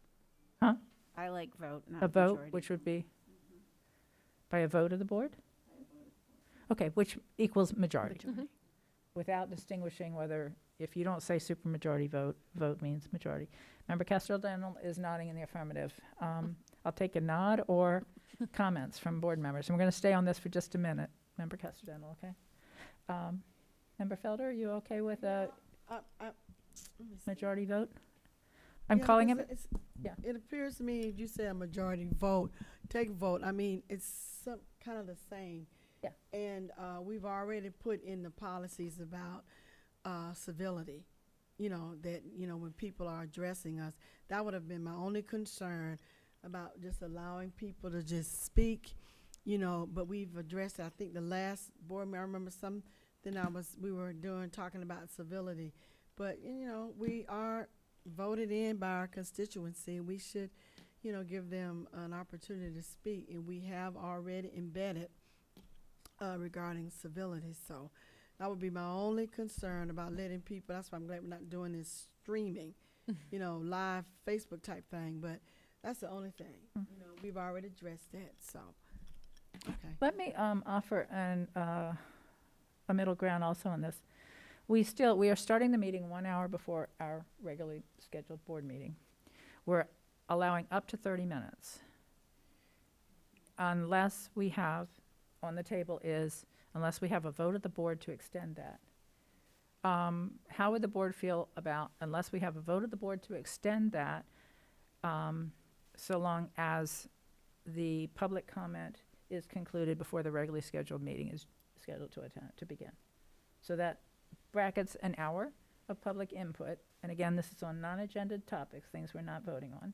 Huh? I like vote, not a vote, majority. which would be by a vote of the board? Okay, which equals majority. Mhm. Without distinguishing whether, if you don't say supermajority vote, vote means majority. Member Castro Dental is nodding in the affirmative. I'll take a nod or comments from board members. And we're going to stay on this for just a minute. Member Castro Dental, okay? Member Felder, are you okay with a let me see. majority vote? I'm Yeah, calling because it, yeah. It appears to me if you say a majority vote, take a vote. I mean, it's some kind of the same. Yeah. And we've already put in the policies about civility. You know, that, you know, when people are addressing us, that would have been my only concern about just allowing people to just speak, you know, but we've addressed it. I think the last board meeting, I remember something we were doing, talking about civility. But, you know, we are voted in by our constituency. We should, you know, give them an opportunity to speak. And we have already embedded regarding civility. So that would be my only concern about letting people, that's why I'm glad we're not doing this streaming, you know, live Facebook type thing. But that's the only thing. You know, we've already addressed that. So, okay. Let me offer a middle ground also on this. We are starting the meeting 1 hour before our regularly scheduled board meeting. We're allowing up to 30 minutes. Unless we have, on the table is, unless we have a vote of the board to extend that. How would the board feel about, unless we have a vote of the board to extend that, so long as the public comment is concluded before the regularly scheduled meeting is scheduled to begin? So that brackets an hour of public input. And again, this is on non-agenda topics, things we're not voting on.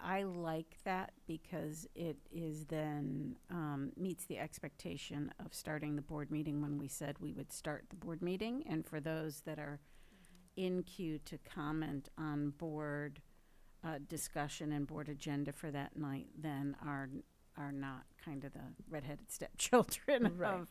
I like that because it is then meets the expectation of starting the board meeting when we said we would start the board meeting. And for those that are in queue to comment on board discussion and board agenda for that night, then are not kind of the redheaded stepchildren Right.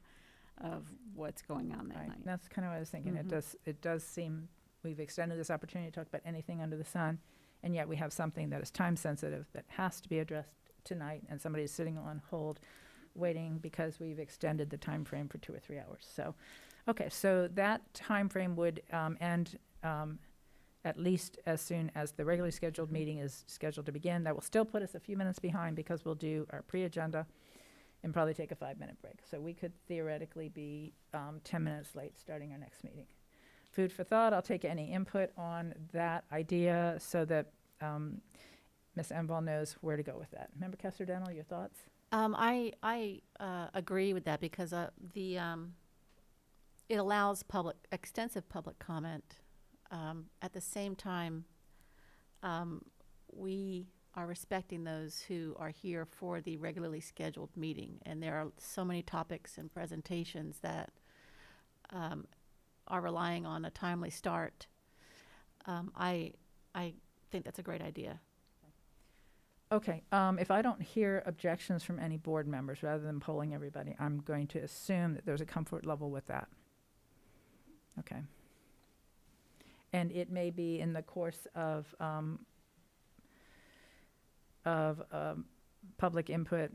of what's going on that Right, night. that's kind of what I was thinking. Mhm. It does seem we've extended this opportunity to talk about anything under the sun, and yet we have something that is time sensitive that has to be addressed tonight, and somebody is sitting on hold waiting because we've extended the time frame for 2 or 3 hours. So, okay, so that time frame would end at least as soon as the regularly scheduled meeting is scheduled to begin. That will still put us a few minutes behind because we'll do our pre-agenda and probably take a 5-minute break. So we could theoretically be 10 minutes late starting our next meeting. Food for thought. I'll take any input on that idea so that Ms. Enval knows where to go with that. Member Kester Dental, your thoughts? I agree with that because it allows extensive public comment. At the same time, we are respecting those who are here for the regularly scheduled meeting. And there are so many topics and presentations that are relying on a timely start. I think that's a great idea. Okay, if I don't hear objections from any board members, rather than polling everybody, I'm going to assume that there's a comfort level with that. Okay. And it may be in the course of public input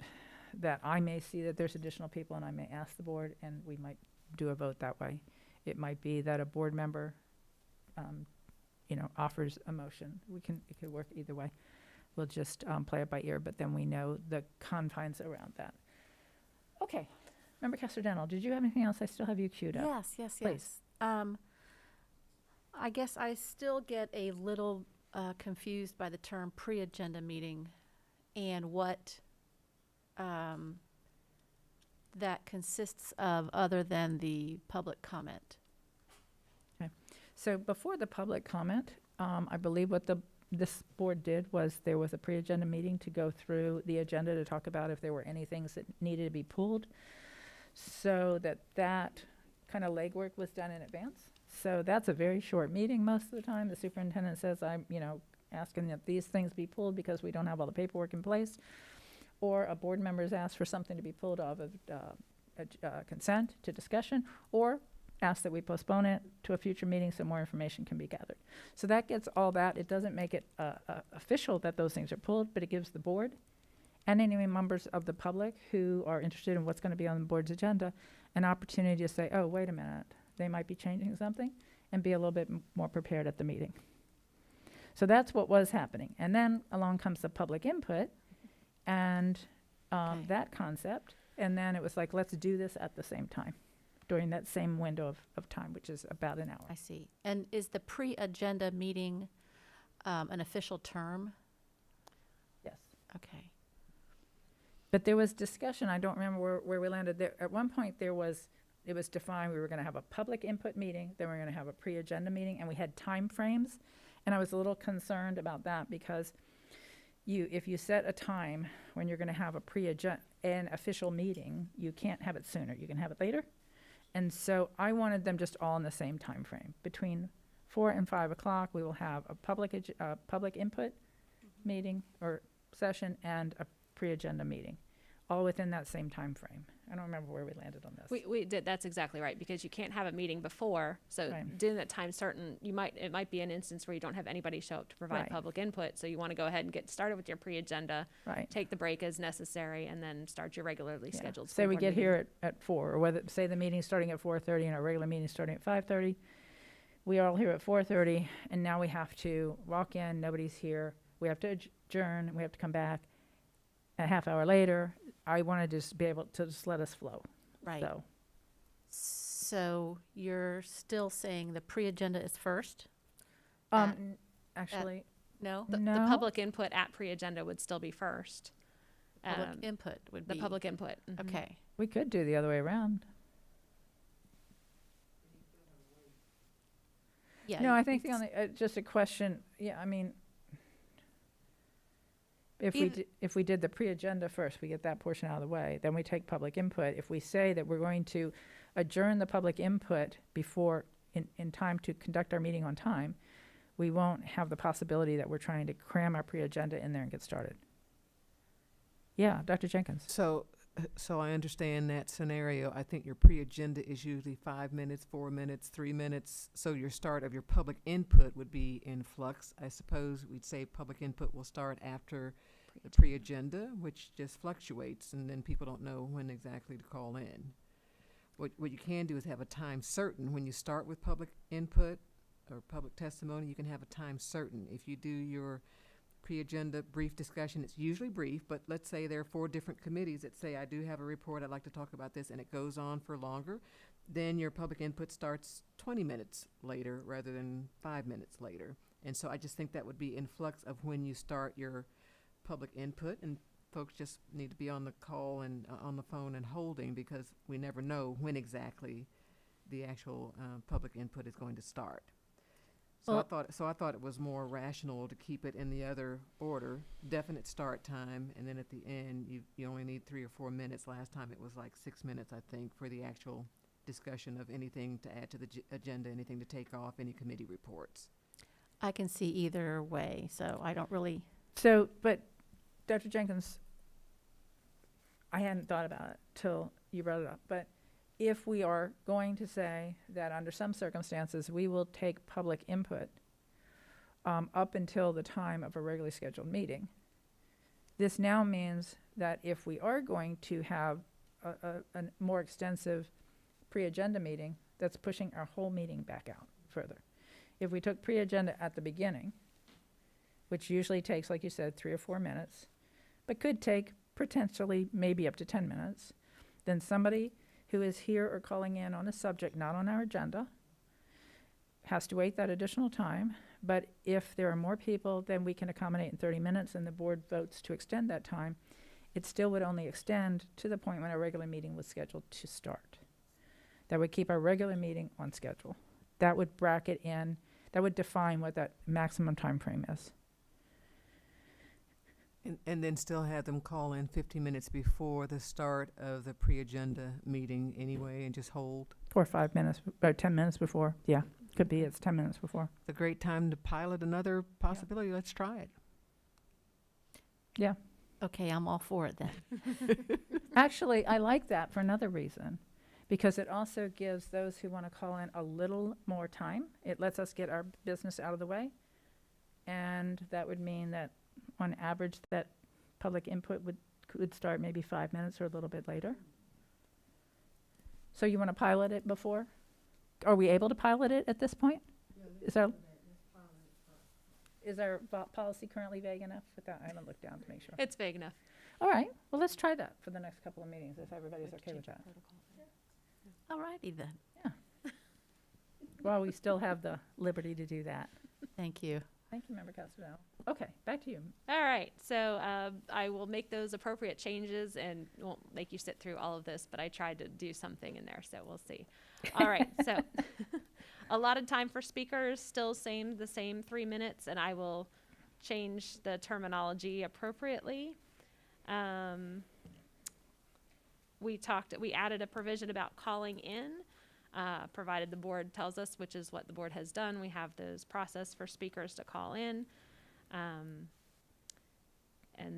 that I may see that there's additional people and I may ask the board and we might do a vote that way. It might be that a board member, offers a motion. It could work either way. We'll just play it by ear, but then we know the confines around that. Okay. Member Casterdental, did you have anything else? I still have you queued up. Yes. Please. I guess I still get a little confused by the term pre-agenda meeting and what that consists of other than the public comment. So before the public comment, I believe what this board did was there was a pre-agenda meeting to go through the agenda to talk about if there were any things that needed to be pulled, so that kind of legwork was done in advance. So that's a very short meeting most of the time. The superintendent says, I'm asking that these things be pulled because we don't have all the paperwork in place, or a board member has asked for something to be pulled off of consent to discussion, or ask that we postpone it to a future meeting so more information can be gathered. So that gets all that. It doesn't make it official that those things are pulled, but it gives the board and any members of the public who are interested in what's going to be on the board's agenda an opportunity to say, oh, wait a minute, they might be changing something, and be a little bit more prepared at the meeting. So that's what was happening. And then along comes the public input and that concept. And then it was like, let's do this at the same time, during that same window of time, which is about an hour. I see. And is the pre-agenda meeting an official term? Yes. Okay. But there was discussion, I don't remember where we landed there. At one point it was defined, we were gonna have a public input meeting, then we were gonna have a pre-agenda meeting, and we had time frames. And I was a little concerned about that because if you set a time when you're gonna have an official meeting, you can't have it sooner, you can have it later. And so I wanted them just all in the same time frame. Between 4 and 5 o'clock, we will have a public input meeting or session and a pre-agenda meeting, all within that same time frame. I don't remember where we landed on this. We did, that's exactly right, because you can't have a meeting before, so Right. during that time certain, it might be an instance where you don't have anybody show up to provide Right. public input, so you want to go ahead and get started with your pre-agenda, Right. take the break as necessary, and then start your regularly Yeah. scheduled Say school we board get meeting. here at 4, or say the meeting's starting at 4:30 and our regular meeting's starting at 5:30. We are all here at 4:30, and now we have to walk in, nobody's here. We have to adjourn, we have to come back a half hour later. I wanted to just be able to just let us flow. Right. So, So you're still saying the pre-agenda is first? actually, No? The no. public input at pre-agenda would still be first. Public input would The be. public input. Mhm. Okay. We could do the other way around. Yeah. No, I think the only, just a question, yeah, I mean, if we did the pre-agenda first, we get that portion out of the way, then we take public input. If we say that we're going to adjourn the public input before, in time to conduct our meeting on time, we won't have the possibility that we're trying to cram our pre-agenda in there and get started. Yeah, Dr. Jenkins. So I understand that scenario. I think your pre-agenda is usually 5 minutes, 4 minutes, 3 minutes. So your start of your public input would be in flux. I suppose we'd say public input will start after the pre-agenda, which just fluctuates, and then people don't know when exactly to call in. What you can do is have a time certain. When you start with public input or public testimony, you can have a time certain. If you do your pre-agenda brief discussion, it's usually brief, but let's say there are 4 different committees that say, I do have a report, I'd like to talk about this, and it goes on for longer, then your public input starts 20 minutes later rather than 5 minutes later. And so I just think that would be in flux of when you start your public input, and folks just need to be on the call and on the phone and holding, because we never know when exactly the actual public input is going to start. So Well- I thought it was more rational to keep it in the other order, definite start time, and then at the end, you only need 3 or 4 minutes. Last time it was like 6 minutes, I think, for the actual discussion of anything to add to the agenda, anything to take off, any committee reports. I can see either way, so I don't really, So, but Dr. Jenkins, I hadn't thought about it till you brought it up, but if we are going to say that under some circumstances, we will take public input up until the time of a regularly scheduled meeting, this now means that if we are going to have a more extensive pre-agenda meeting, that's pushing our whole meeting back out further. If we took pre-agenda at the beginning, which usually takes, like you said, 3 or 4 minutes, but could take potentially maybe up to 10 minutes, then somebody who is here or calling in on a subject not on our agenda has to wait that additional time. But if there are more people than we can accommodate in 30 minutes and the board votes to extend that time, it still would only extend to the point when our regular meeting was scheduled to start. That would keep our regular meeting on schedule. That would bracket in, that would define what that maximum time frame is. And then still have them call in 15 minutes before the start of the pre-agenda meeting anyway, and just hold. Or 5 minutes, or 10 minutes before. Yeah, could be, it's 10 minutes before. It's a great time to pilot another possibility. Let's try it. Yeah. okay, I'm all for it then. Actually, I like that for another reason, because it also gives those who want to call in a little more time. It lets us get our business out of the way. And that would mean that on average, that public input could start maybe 5 minutes or a little bit later. So you want to pilot it before? Are we able to pilot it at this point? Is our policy currently vague enough with that? I haven't looked down to make sure. It's vague enough. All right, well, let's try that for the next couple of meetings, if everybody's okay with that. All righty then. Well, we still have the liberty to do that. Thank you. Thank you, Member Casadel. Okay, back to you. All right, so I will make those appropriate changes and won't make you sit through all of this, but I tried to do something in there, so we'll see. All right, so allotted time for speakers, still the same 3 minutes, and I will change the terminology appropriately. We added a provision about calling in, provided the board tells us, which is what the board has done. We have those process for speakers to call in. And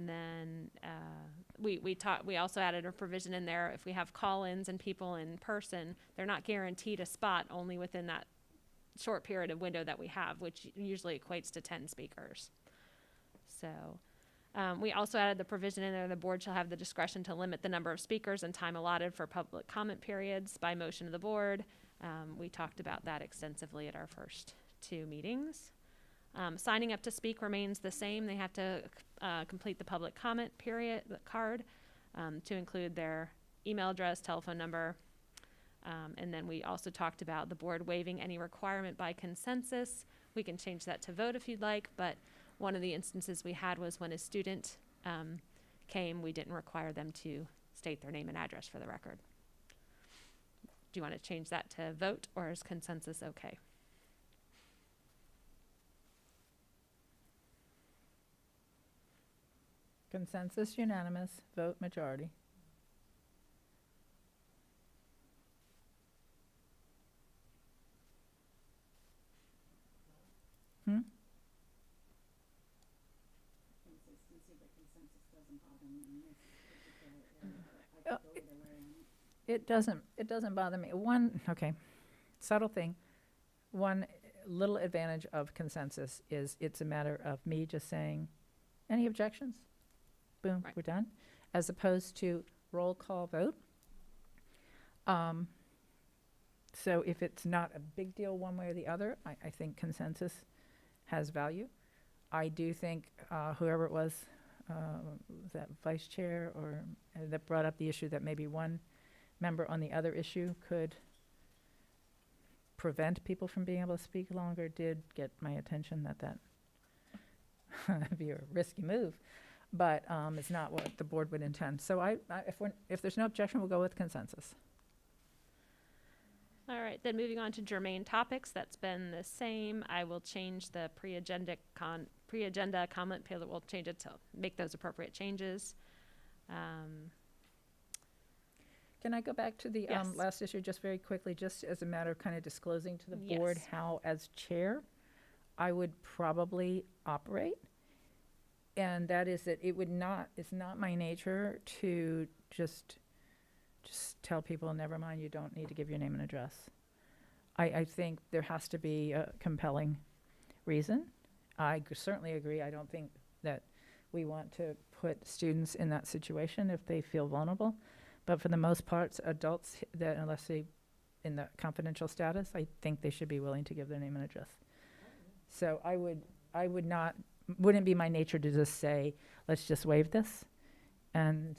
then we also added a provision in there. If we have call-ins and people in person, they're not guaranteed a spot only within that short period of window that we have, which usually equates to 10 speakers. So we also added the provision in there, the board shall have the discretion to limit the number of speakers and time allotted for public comment periods by motion of the board. We talked about that extensively at our first 2 meetings. Signing up to speak remains the same. They have to complete the public comment period, the card, to include their email address, telephone number. And then we also talked about the board waiving any requirement by consensus. We can change that to vote if you'd like, but one of the instances we had was when a student came, we didn't require them to state their name and address for the record. Do you want to change that to vote, or is consensus okay? Consensus unanimous, vote majority. It doesn't bother me. Subtle thing. One little advantage of consensus is it's a matter of me just saying, any objections? Boom, Right. we're done. As opposed to roll call vote. So if it's not a big deal one way or the other, I think consensus has value. I do think whoever it was that vice chair or that brought up the issue that maybe one member on the other issue could prevent people from being able to speak longer did get my attention that would be a risky move, but it's not what the board would intend. So if there's no objection, we'll go with consensus. All right, right, then moving on to germane topics, that's been the same. I will change the pre-agenda comment period. We'll change it to make those appropriate changes. Can I go back to the Yes. last issue just very quickly, just as a matter of kind of disclosing to the board Yes. how, as chair, I would probably operate? And that is that it would not, it's not my nature to just tell people, never mind, you don't need to give your name and address. I think there has to be a compelling reason. Certainly agree. I don't think that we want to put students in that situation if they feel vulnerable. But for the most part, adults, that unless they in the confidential status, I think they should be willing to give their name and address. So wouldn't be my nature to just say, let's just waive this. And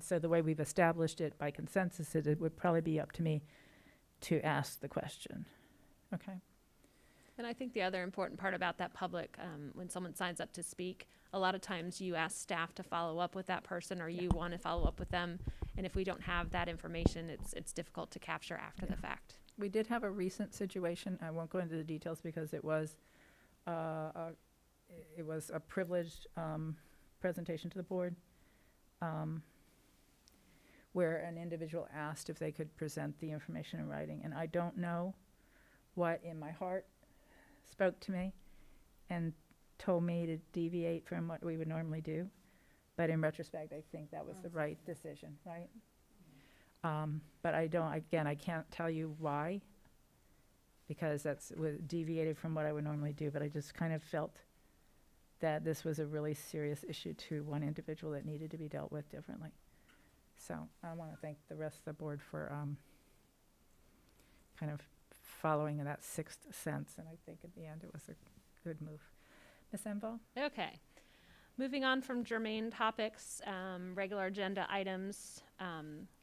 so the way we've established it by consensus, it would probably be up to me to ask the question. Okay. And I think the other important part about that public, when someone signs up to speak, a lot of times you ask staff to follow up with that person, or you want to follow up with them. And if we don't have that information, it's difficult to capture after the fact. We did have a recent situation. I won't go into the details because it was a privileged presentation to the board, where an individual asked if they could present the information in writing. And I don't know what in my heart spoke to me and told me to deviate from what we would normally do. But in retrospect, I think that was the right decision, right? But I can't tell you why, because deviated from what I would normally do. But I just kind of felt that this was a really serious issue to one individual that needed to be dealt with differently. So I want to thank the rest of the board for kind of following that sixth sense. And I think at the end it was a good move. Ms. Enval? Okay. Moving on from germane topics, regular agenda items,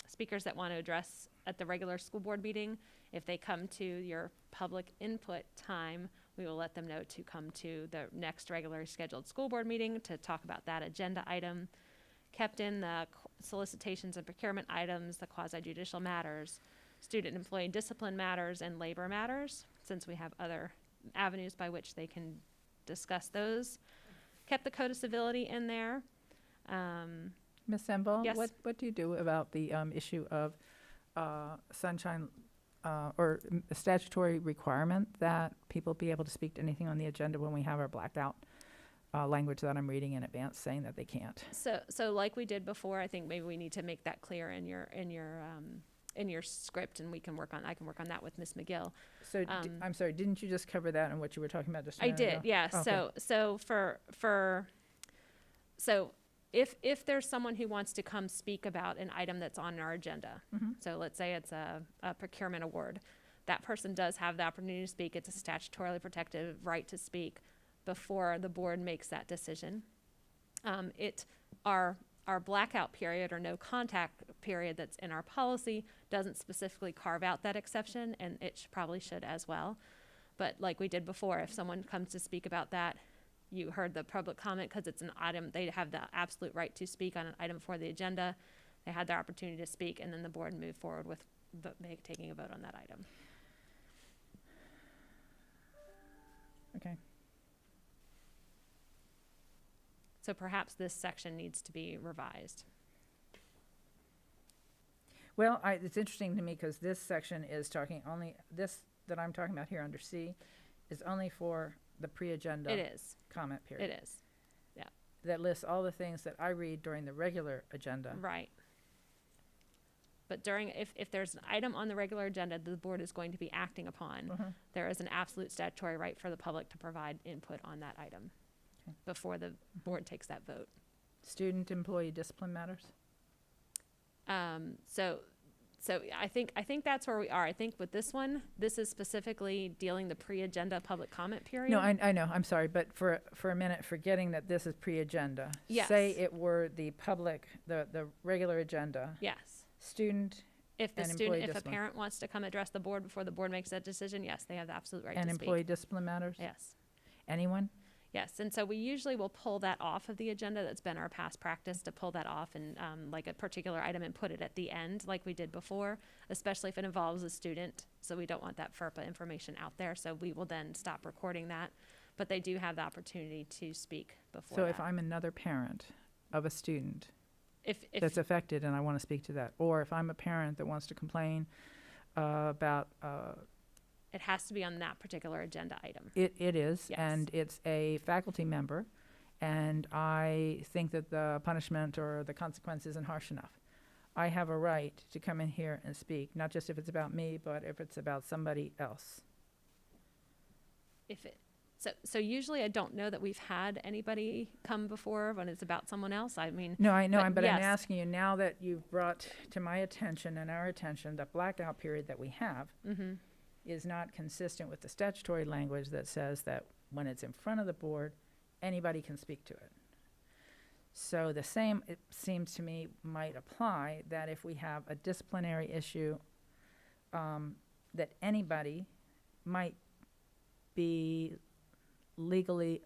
speakers that want to address at the regular school board meeting, if they come to your public input time, we will let them know to come to the next regularly scheduled school board meeting to talk about that agenda item. Kept in the solicitations and procurement items, the quasi-judicial matters, student and employee discipline matters, and labor matters, since we have other avenues by which they can discuss those. Kept the code of civility in there. Ms. Enval? Yes. What do you do about the issue of sunshine or a statutory requirement that people be able to speak to anything on the agenda when we have our blacked out language that I'm reading in advance saying that they can't? So like we did before, I think maybe we need to make that clear in your script, and I can work on that with Ms. McGill. So I'm sorry, didn't you just cover that in what you were talking about just a I minute did, ago? yeah. Okay. So if there's someone who wants to come speak about an item that's on our agenda, so let's say it's a procurement award, that person does have the opportunity to speak. It's a statutorily protected right to speak before the board makes that decision. Our blackout period or no contact period that's in our policy doesn't specifically carve out that exception, and it probably should as well. But like we did before, if someone comes to speak about that, you heard the public comment because it's an item, they have the absolute right to speak on an item for the agenda. They had their opportunity to speak, and then the board moved forward with taking a vote on that item. Okay. So perhaps this section needs to be revised. Well, it's interesting to me because this section is talking only, this that I'm talking about here under C is only for the pre-agenda It is. comment period. It is. Yeah. That lists all the things that I read during the regular agenda. Right. But if there's an item on the regular agenda the board is going to be acting upon, there is an absolute statutory right for the public to provide input on that item before the board takes that vote. Student employee discipline matters? So I think that's where we are. I think with this one, this is specifically dealing the pre-agenda public comment period. No, I know, I'm sorry, but for a minute, forgetting that this is pre-agenda. Yes. Say it were the public, the regular agenda. Yes. Student If and employee discipline. If a parent wants to come address the board before the board makes that decision, yes, they have the absolute right And to speak. employee discipline matters? Yes. Anyone? Yes, and so we usually will pull that off of the agenda. That's been our past practice, to pull that off and like a particular item and put it at the end like we did before, especially if it involves a student so we don't want that FERPA information out there, so we will then stop recording that. But they do have the opportunity to speak before So that. if I'm another parent of a student If that's affected and I want to speak to that, or if I'm a parent that wants to complain about, it has to be on that particular agenda item. it is, Yes. and it's a faculty member, and I think that the punishment or the consequence isn't harsh enough, I have a right to come in here and speak, not just if it's about me, but if it's about somebody else. If it, so usually I don't know that we've had anybody come before when it's about someone else. I mean, No, I know, But but I'm yes. asking you, now that you've brought to my attention and our attention the blackout period that we have mm-hmm. is not consistent with the statutory language that says that when it's in front of the board, anybody can speak to it. So the same, it seems to me, might apply, that if we have a disciplinary issue, that anybody might be legally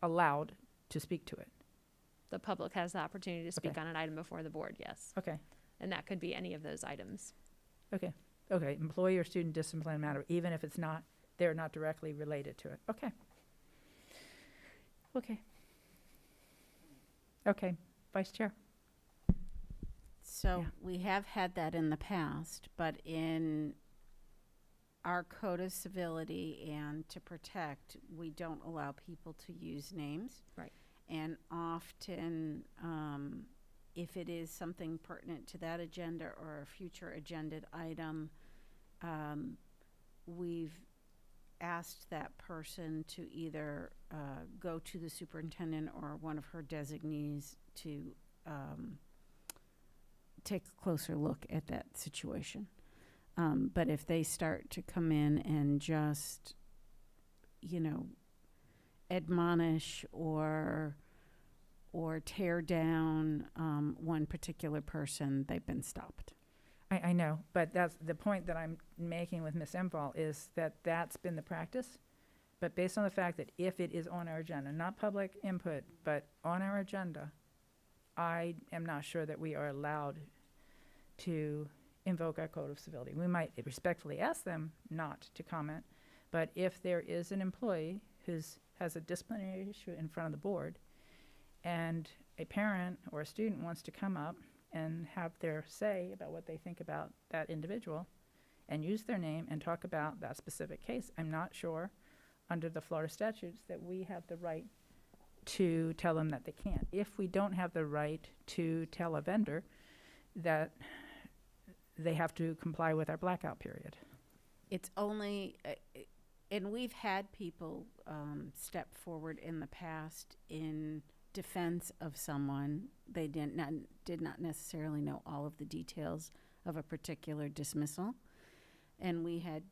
allowed to speak to it. The public has the opportunity to speak Okay. on an item before the board, yes. Okay, And that could be any of those items. okay, employee or student discipline matter, even if it's not, they're not directly related to it. Okay. Okay, Vice Chair. So Yeah. we have had that in the past, but in our code of civility and to protect, we don't allow people to use names. Right. And often, if it is something pertinent to that agenda or a future agenda item, we've asked that person to either go to the superintendent or one of her designees to take a closer look at that situation. But if they start to come in and just, admonish or tear down one particular person, they've been stopped. I know, but that's the point that I'm making with Ms. Emval, is that that's been the practice. But based on the fact that if it is on our agenda, not public input, but on our agenda, I am not sure that we are allowed to invoke our code of civility. We might respectfully ask them not to comment, but if there is an employee who has a disciplinary issue in front of the board, and a parent or a student wants to come up and have their say about what they think about that individual and use their name and talk about that specific case, I'm not sure under the Florida statutes that we have the right to tell them that they can't. If we don't have the right to tell a vendor that they have to comply with our blackout period. It's only, and we've had people step forward in the past in defense of someone. They did not necessarily know all of the details of a particular dismissal. And we had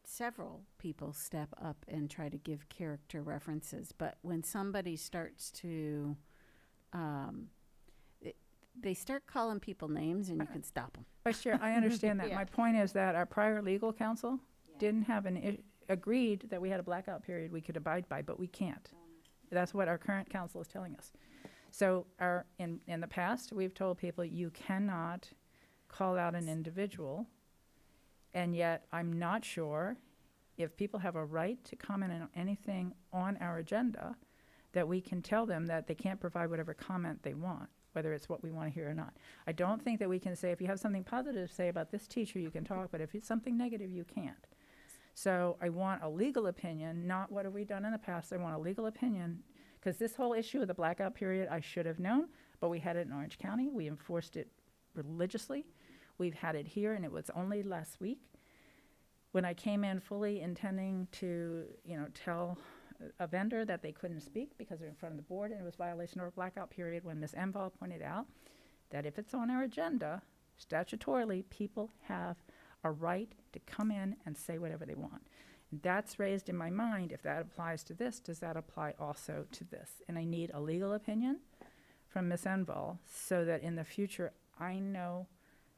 several people step up and try to give character references. But when somebody starts to, they start calling people names and you can stop them. Vice Chair, I understand that. Yeah. My point is that our prior legal counsel didn't have agreed that we had a blackout period we could abide by, but we can't. That's what our current counsel is telling us. So in the past, we've told people you cannot call out an individual, and yet I'm not sure if people have a right to comment on anything on our agenda, that we can tell them that they can't provide whatever comment they want, whether it's what we want to hear or not. I don't think that we can say, if you have something positive to say about this teacher, you can talk, but if it's something negative, you can't. So I want a legal opinion, not what have we done in the past. I want a legal opinion, because this whole issue of the blackout period, I should have known, but we had it in Orange County. We enforced it religiously. We've had it here, and it was only last week when I came in fully intending to, tell a vendor that they couldn't speak because they're in front of the board, and it was violation of a blackout period, when Ms. Emval pointed out that if it's on our agenda, statutorily, people have a right to come in and say whatever they want. And that's raised in my mind, if that applies to this, does that apply also to this? And I need a legal opinion from Ms. Enval so that in the future I know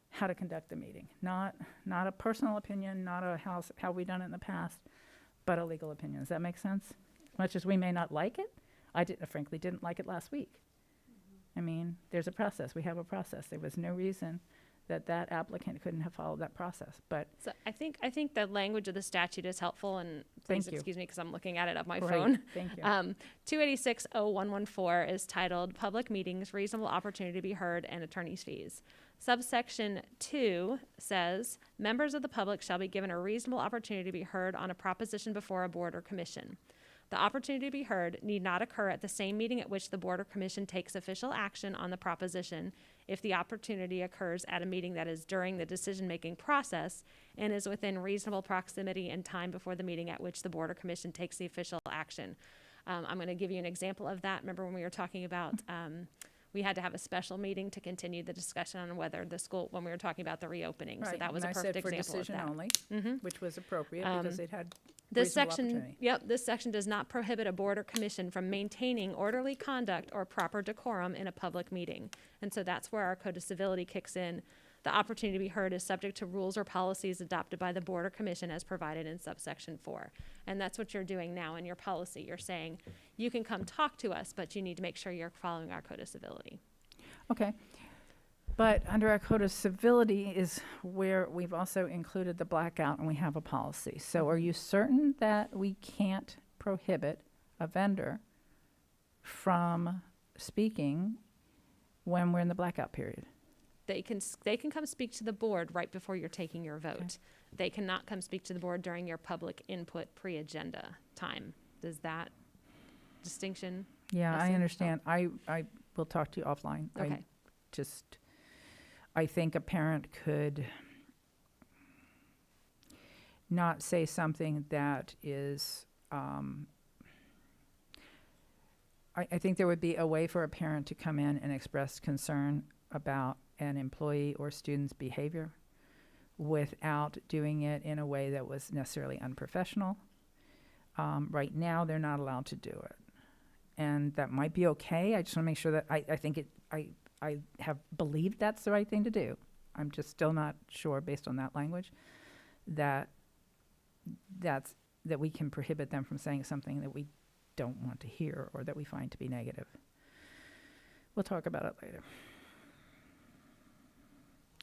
how to conduct the meeting. Not a personal opinion, not a how we done it in the past, but a legal opinion. Does that make sense? Much as we may not like it, I frankly didn't like it last week. I mean, there's a process. We have a process. There was no reason that applicant couldn't have followed that process, but So I think the language of the statute is helpful, and Thank please you. excuse me because I'm looking at it on my great, phone. thank you. 286.0114 is titled Public Meetings, Reasonable Opportunity to be Heard, and Attorney's Fees. Subsection 2 says, members of the public shall be given a reasonable opportunity to be heard on a proposition before a board or commission. The opportunity to be heard need not occur at the same meeting at which the board or commission takes official action on the proposition if the opportunity occurs at a meeting that is during the decision-making process and is within reasonable proximity and time before the meeting at which the board or commission takes the official action. I'm going to give you an example of that. Remember when we were talking about we had to have a special meeting to continue the discussion on whether the school, when we were talking about the reopening. So Right, that was a and perfect I said for example of decision that. only, Mhm. which was appropriate because it had This reasonable section, opportunity. this section does not prohibit a board or commission from maintaining orderly conduct or proper decorum in a public meeting. And so that's where our code of civility kicks in. The opportunity to be heard is subject to rules or policies adopted by the board or commission as provided in subsection 4. And that's what you're doing now in your policy. You're saying, you can come talk to us, but you need to make sure you're following our code of civility. Okay. But under our code of civility is where we've also included the blackout and we have a policy. So are you certain that we can't prohibit a vendor from speaking when we're in the blackout period? They can come speak to the board right before you're taking your vote. They cannot come speak to the board during your public input pre-agenda time. Does that distinction? Yeah, Yes, I sir. understand. I will talk to you offline. Okay. I think a parent could not say something that is, I think there would be a way for a parent to come in and express concern about an employee or student's behavior without doing it in a way that was necessarily unprofessional. Right now, they're not allowed to do it. And that might be okay. I just want to make sure that I have believed that's the right thing to do. I'm just still not sure, based on that language, that we can prohibit them from saying something that we don't want to hear or that we find to be negative. We'll talk about it later.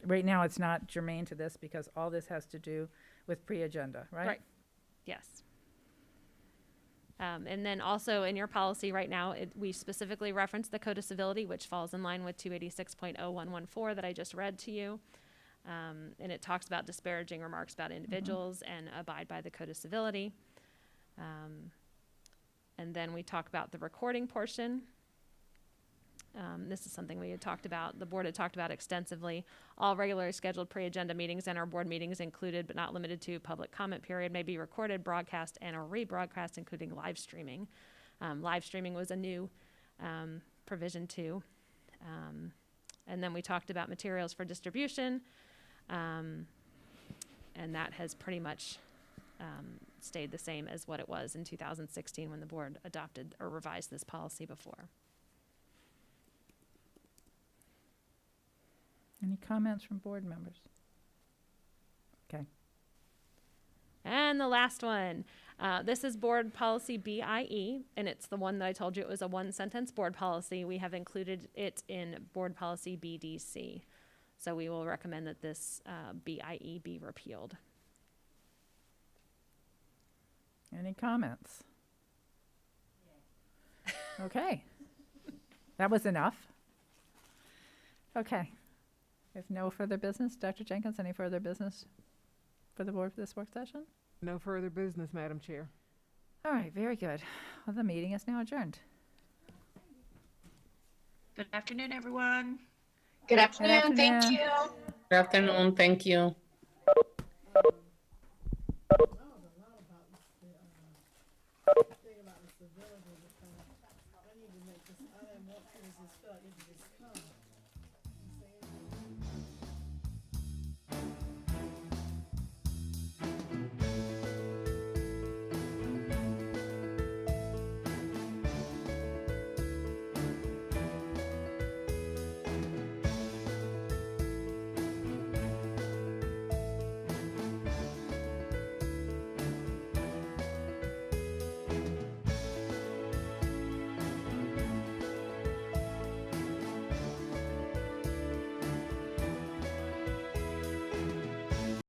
Right now, it's not germane to this because all this has to do with pre-agenda, right? Right. Yes. And then also in your policy right now, we specifically reference the Code of Civility, which falls in line with 286.0114 that I just read to you. And it talks about disparaging remarks about individuals and abide by the Code of Civility. And then we talk about the recording portion. This is something we had talked about, the board had talked about extensively. All regularly scheduled pre-agenda meetings and our board meetings included but not limited to public comment period may be recorded, broadcast, and or rebroadcast, including live streaming. Live streaming was a new provision too. And then we talked about materials for distribution. And that has pretty much stayed the same as what it was in 2016 when the board adopted or revised this policy before. Any comments from board members? Okay. And the last one, this is board policy BIE, and it's the one that I told you it was a one-sentence board policy. We have included it in board policy BDC. So we will recommend that this BIE be repealed. Any comments? Okay. That was enough. Okay. If no further business, Dr. Jenkins, any further business for the board for this work session? No further business, Madam Chair. All right, very good. Well, the meeting is now adjourned. Good afternoon, everyone. Good afternoon. Thank afternoon. you. Good afternoon, thank you.